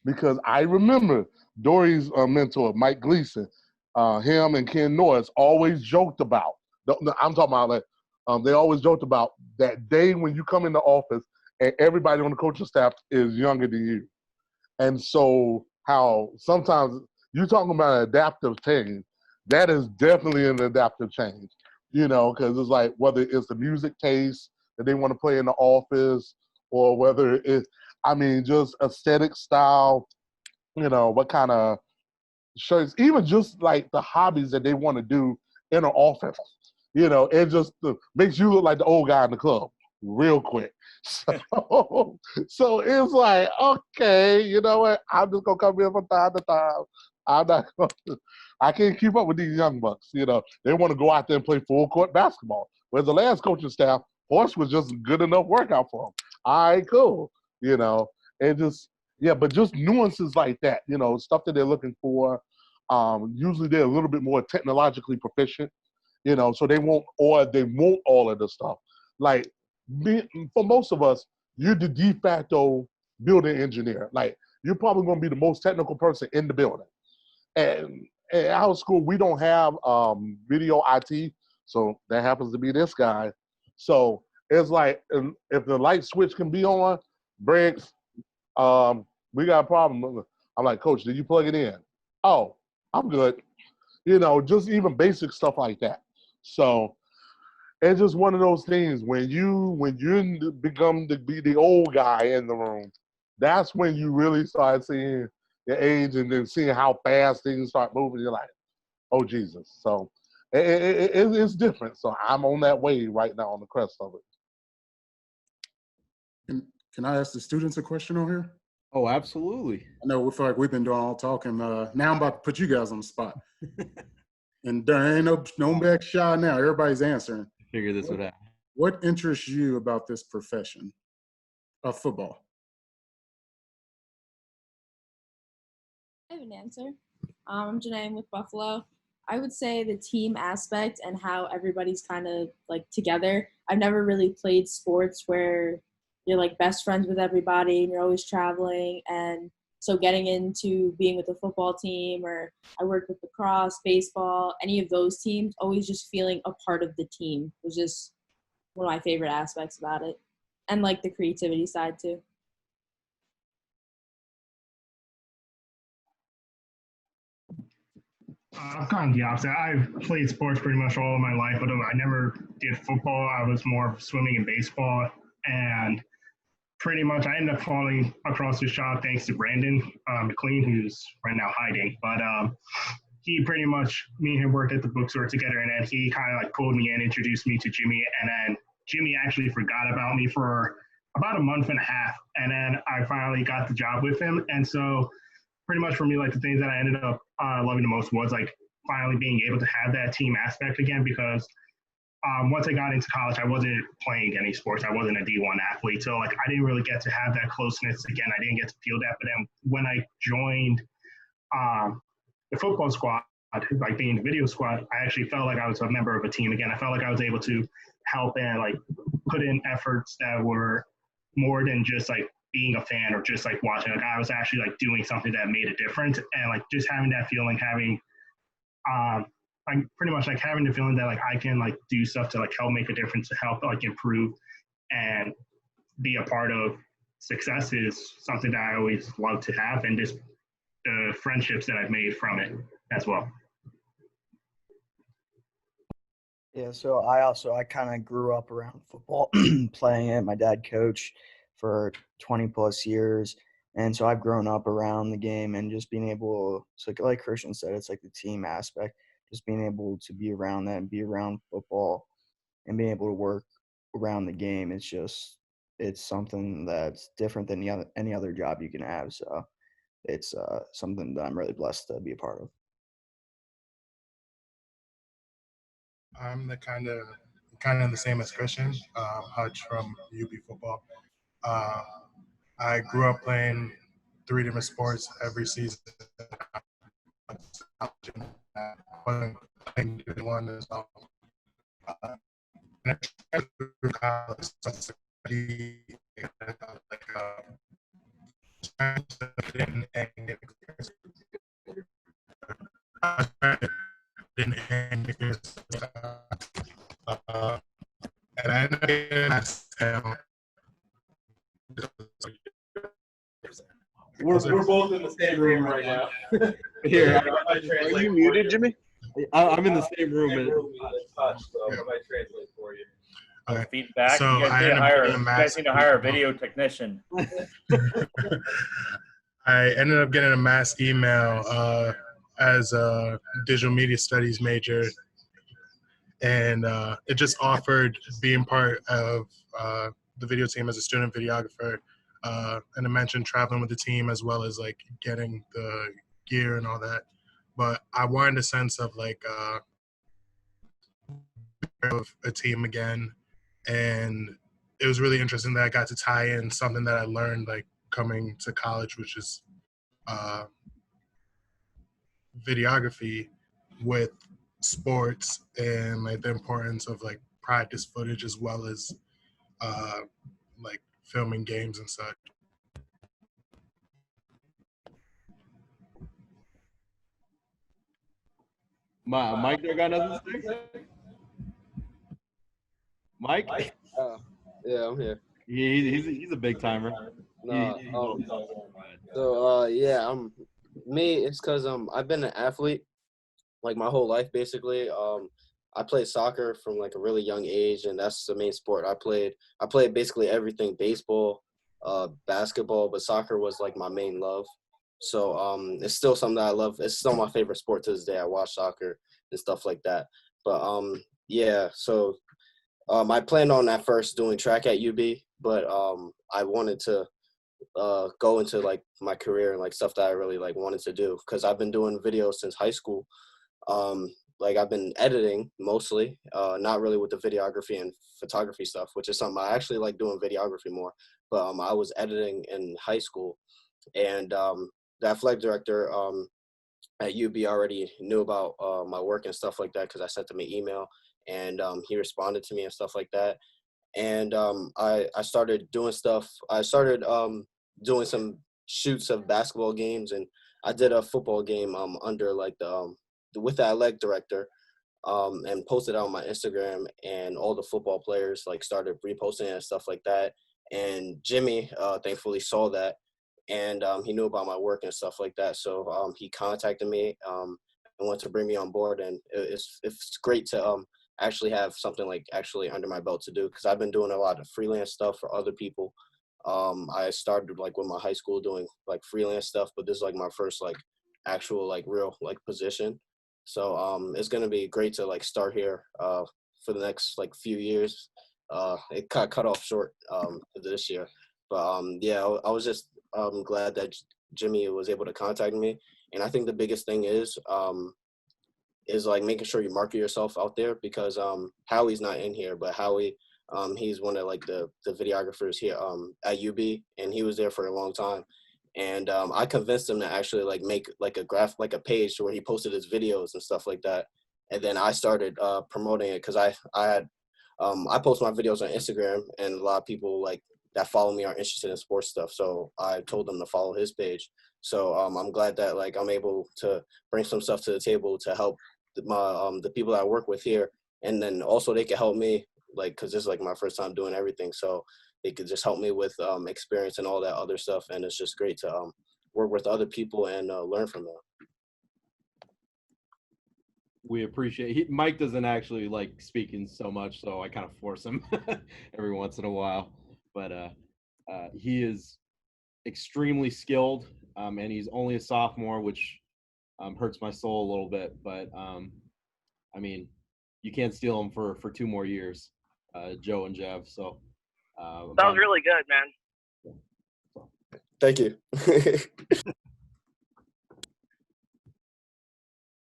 Because I remember Dory's mentor, Mike Gleason, him and Ken Norris always joked about, I'm talking about they always joked about that day when you come in the office and everybody on the coaching staff is younger than you. And so how sometimes you're talking about an adaptive change, that is definitely an adaptive change, because it's like whether it's the music taste that they want to play in the office or whether it's, just aesthetic style, what kind of shirts, even just like the hobbies that they want to do in an office, it just makes you look like the old guy in the club real quick. So it's like, okay, you know what? I'm just gonna come here from time to time. I'm not gonna, I can't keep up with these young bucks. They want to go out there and play full court basketball. Whereas the last coaching staff, horse was just good enough workout for them. All right, cool. And just but just nuances like that. Stuff that they're looking for. Usually they're a little bit more technologically proficient. So they won't all of the stuff. Like for most of us, you're the de facto building engineer. Like you're probably going to be the most technical person in the building. And at our school, we don't have video IT, so that happens to be this guy. So it's like if the light switch can be on, Briggs, we got a problem. I'm like, Coach, did you plug it in? Oh, I'm good. Just even basic stuff like that. So it's just one of those things when you become to be the old guy in the room, that's when you really start seeing the age and then seeing how fast things start moving. You're like, oh Jesus. So it's different. So I'm on that wave right now on the crest of it. Can I ask the students a question on here? Oh, absolutely. I know we feel like we've been doing all talking. Now I'm about to put you guys on the spot. And there ain't no back shy now. Everybody's answering. Figure this would happen. What interests you about this profession of football? I have an answer. I'm Janae with Buffalo. I would say the team aspect and how everybody's kind of like together. I've never really played sports where you're like best friends with everybody and you're always traveling. And so getting into being with the football team, or I worked with lacrosse, baseball, any of those teams, always just feeling a part of the team was just one of my favorite aspects about it. And like the creativity side too. I'm kind of the opposite. I've played sports pretty much all of my life, but I never did football. I was more of swimming and baseball. And pretty much I ended up falling across the shop thanks to Brandon McLean, who's right now hiding. But he pretty much, me and him worked at the bookstore together, and then he kind of like pulled me in, introduced me to Jimmy, and then Jimmy actually forgot about me for about a month and a half. And then I finally got the job with him. And so pretty much for me, like the things that I ended up loving the most was like finally being able to have that team aspect again, because once I got into college, I wasn't playing any sports. I wasn't a D1 athlete. So like I didn't really get to have that closeness again. I didn't get to feel that. But then when I joined the football squad, like being the video squad, I actually felt like I was a member of a team again. I felt like I was able to help and like put in efforts that were more than just like being a fan or just like watching. Like I was actually like doing something that made a difference, and like just having that feeling, having like pretty much like having the feeling that like I can like do stuff to like help make a difference, to help like improve and be a part of success is something that I always love to have, and just the friendships that I've made from it as well. Yeah, so I kind of grew up around football, playing it. My dad coached for 20 plus years, and so I've grown up around the game and just being able. So like Christian said, it's like the team aspect, just being able to be around that and be around football and being able to work around the game. It's something that's different than any other job you can have. So it's something that I'm really blessed to be a part of. I'm the kind of the same as Christian, Hutch from UB football. I grew up playing 3 different sports every season. I wasn't playing one as well. And I tried through college, so like trying to get in and get experience. I was trying to get in and get experience. And I ended up getting myself. We're both in the same room right now. Here, are you muted, Jimmy? I'm in the same room. And, translate for you. Okay. Feedback. So you guys need to hire a video technician. I ended up getting a mass email as a digital media studies major, and it just offered being part of the video team as a student videographer, and I mentioned traveling with the team as well as like getting the gear and all that. But I wanted a sense of like of a team again, and it was really interesting that I got to tie in something that I learned like coming to college, which is videography, with sports and like the importance of like practice footage as well as like filming games and such. Mike, there got nothing to say? Mike? Yeah, I'm here. He's a big timer. It's because I've been an athlete like my whole life basically. I played soccer from like a really young age, and that's the main sport I played. I played basically everything: baseball, basketball, but soccer was like my main love. So it's still something that I love. It's still my favorite sport to this day. I watch soccer and stuff like that. But so I planned on at first doing track at UB, but I wanted to go into like my career and like stuff that I really like wanted to do, because I've been doing videos since high school. Like I've been editing mostly, not really with the videography and photography stuff, which is something I actually like doing videography more. But I was editing in high school, and the athletic director at UB already knew about my work and stuff like that, because I sent him an email, and he responded to me and stuff like that. And I started doing stuff. I started doing some shoots of basketball games, and I did a football game under like the with the athletic director, and posted it on my Instagram, and all the football players like started reposting it and stuff like that. And Jimmy thankfully saw that, and he knew about my work and stuff like that. So he contacted me and wanted to bring me on board, and it's great to actually have something like actually under my belt to do, because I've been doing a lot of freelance stuff for other people. I started like with my high school doing like freelance stuff, but this is like my first like actual like real like position. So it's gonna be great to like start here for the next like few years. It got cut off short this year, but I was just glad that Jimmy was able to contact me. And I think the biggest thing is like making sure you market yourself out there, because Howie's not in here, but Howie, he's one of like the videographers here at UB, and he was there for a long time. And I convinced him to actually like make like a page where he posted his videos and stuff like that. And then I started promoting it, because I post my videos on Instagram, and a lot of people like that follow me are interested in sports stuff. So I told them to follow his page. So I'm glad that like I'm able to bring some stuff to the table to help the people that I work with here, and then also they can help me, like, because this is like my first time doing everything, so they could just help me with experience and all that other stuff. And it's just great to work with other people and learn from them. We appreciate. Mike doesn't actually like speaking so much, so I kind of force him every once in a while. But he is extremely skilled, and he's only a sophomore, which hurts my soul a little bit. But I mean, you can't steal him for 2 more years, Joe and Jev. So That was really good, man. Thank you.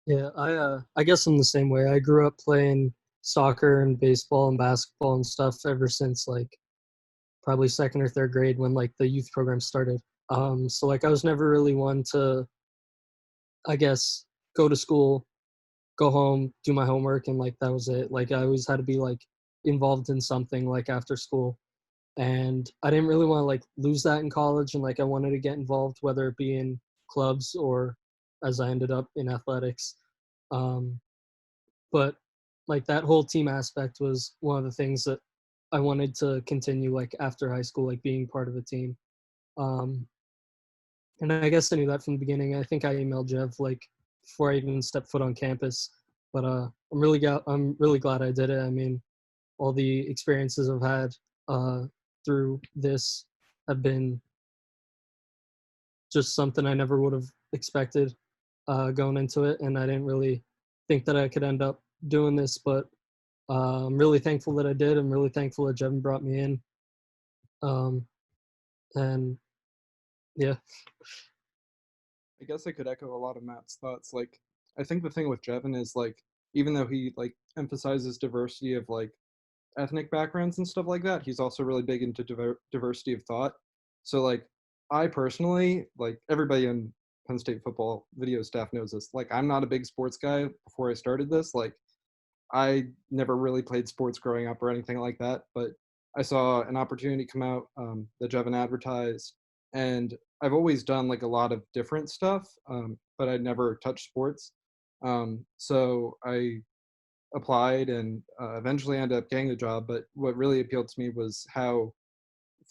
Yeah, I guess I'm the same way. I grew up playing soccer and baseball and basketball and stuff ever since like probably second or third grade when like the youth program started. So like I was never really one to, I guess, go to school, go home, do my homework, and like that was it. Like I always had to be like involved in something like after school. And I didn't really want to like lose that in college, and like I wanted to get involved, whether it be in clubs or as I ended up in athletics. But like that whole team aspect was one of the things that I wanted to continue like after high school, like being part of a team. And I guess I knew that from the beginning. I think I emailed Jev like before I even stepped foot on campus. But I'm really glad I did it. I mean, all the experiences I've had through this have been just something I never would have expected going into it, and I didn't really think that I could end up doing this, but I'm really thankful that I did. I'm really thankful that Jevin brought me in. And yeah. I guess I could echo a lot of Matt's thoughts. Like, I think the thing with Jevin is like, even though he like emphasizes diversity of like ethnic backgrounds and stuff like that, he's also really big into diversity of thought. So like, I personally, like everybody in Penn State football video staff knows this. Like, I'm not a big sports guy before I started this. Like, I never really played sports growing up or anything like that, but I saw an opportunity come out that Jevin advertised, and I've always done like a lot of different stuff, but I'd never touched sports. So I applied and eventually ended up getting the job. But what really appealed to me was how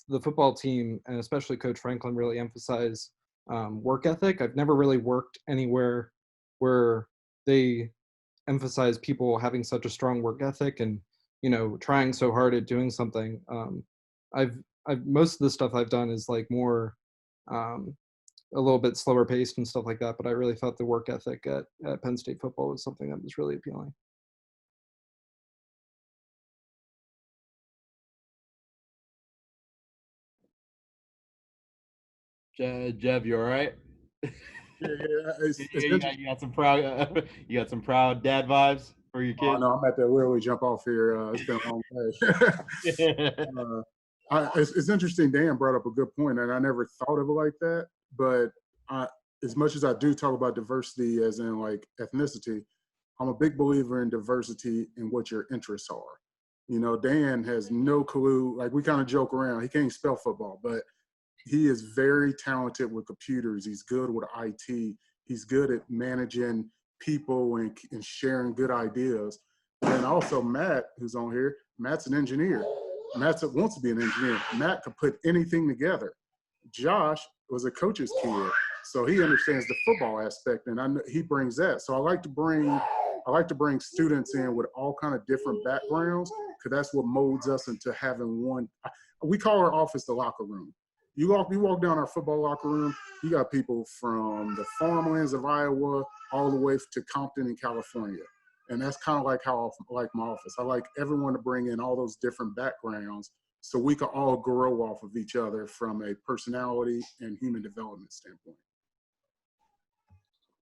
the football team, and especially Coach Franklin, really emphasize work ethic. I've never really worked anywhere where they emphasize people having such a strong work ethic and, you know, trying so hard at doing something. I've most of the stuff I've done is like more a little bit slower paced and stuff like that, but I really thought the work ethic at Penn State football was something that was really appealing. Jev, you all right? Yeah, You got some proud you got some proud dad vibes for your kids. Oh no, I'm at to literally jump off here. It's been a long day. It's interesting. Dan brought up a good point, and I never thought of it like that. But as much as I do talk about diversity, as in like ethnicity, I'm a big believer in diversity in what your interests are. You know, Dan has no clue. Like we kind of joke around. He can't spell football, but he is very talented with computers. He's good with IT. He's good at managing people and sharing good ideas. And also Matt, who's on here, Matt's an engineer. Matt wants to be an engineer. Matt could put anything together. Josh was a coach's kid, so he understands the football aspect, and I know he brings that. So I like to bring students in with all kind of different backgrounds, because that's what molds us into having one. We call our office the locker room. You walk down our football locker room, you got people from the farmlands of Iowa all the way to Compton in California. And that's kind of like how I like my office. I like everyone to bring in all those different backgrounds so we can all grow off of each other from a personality and human development standpoint.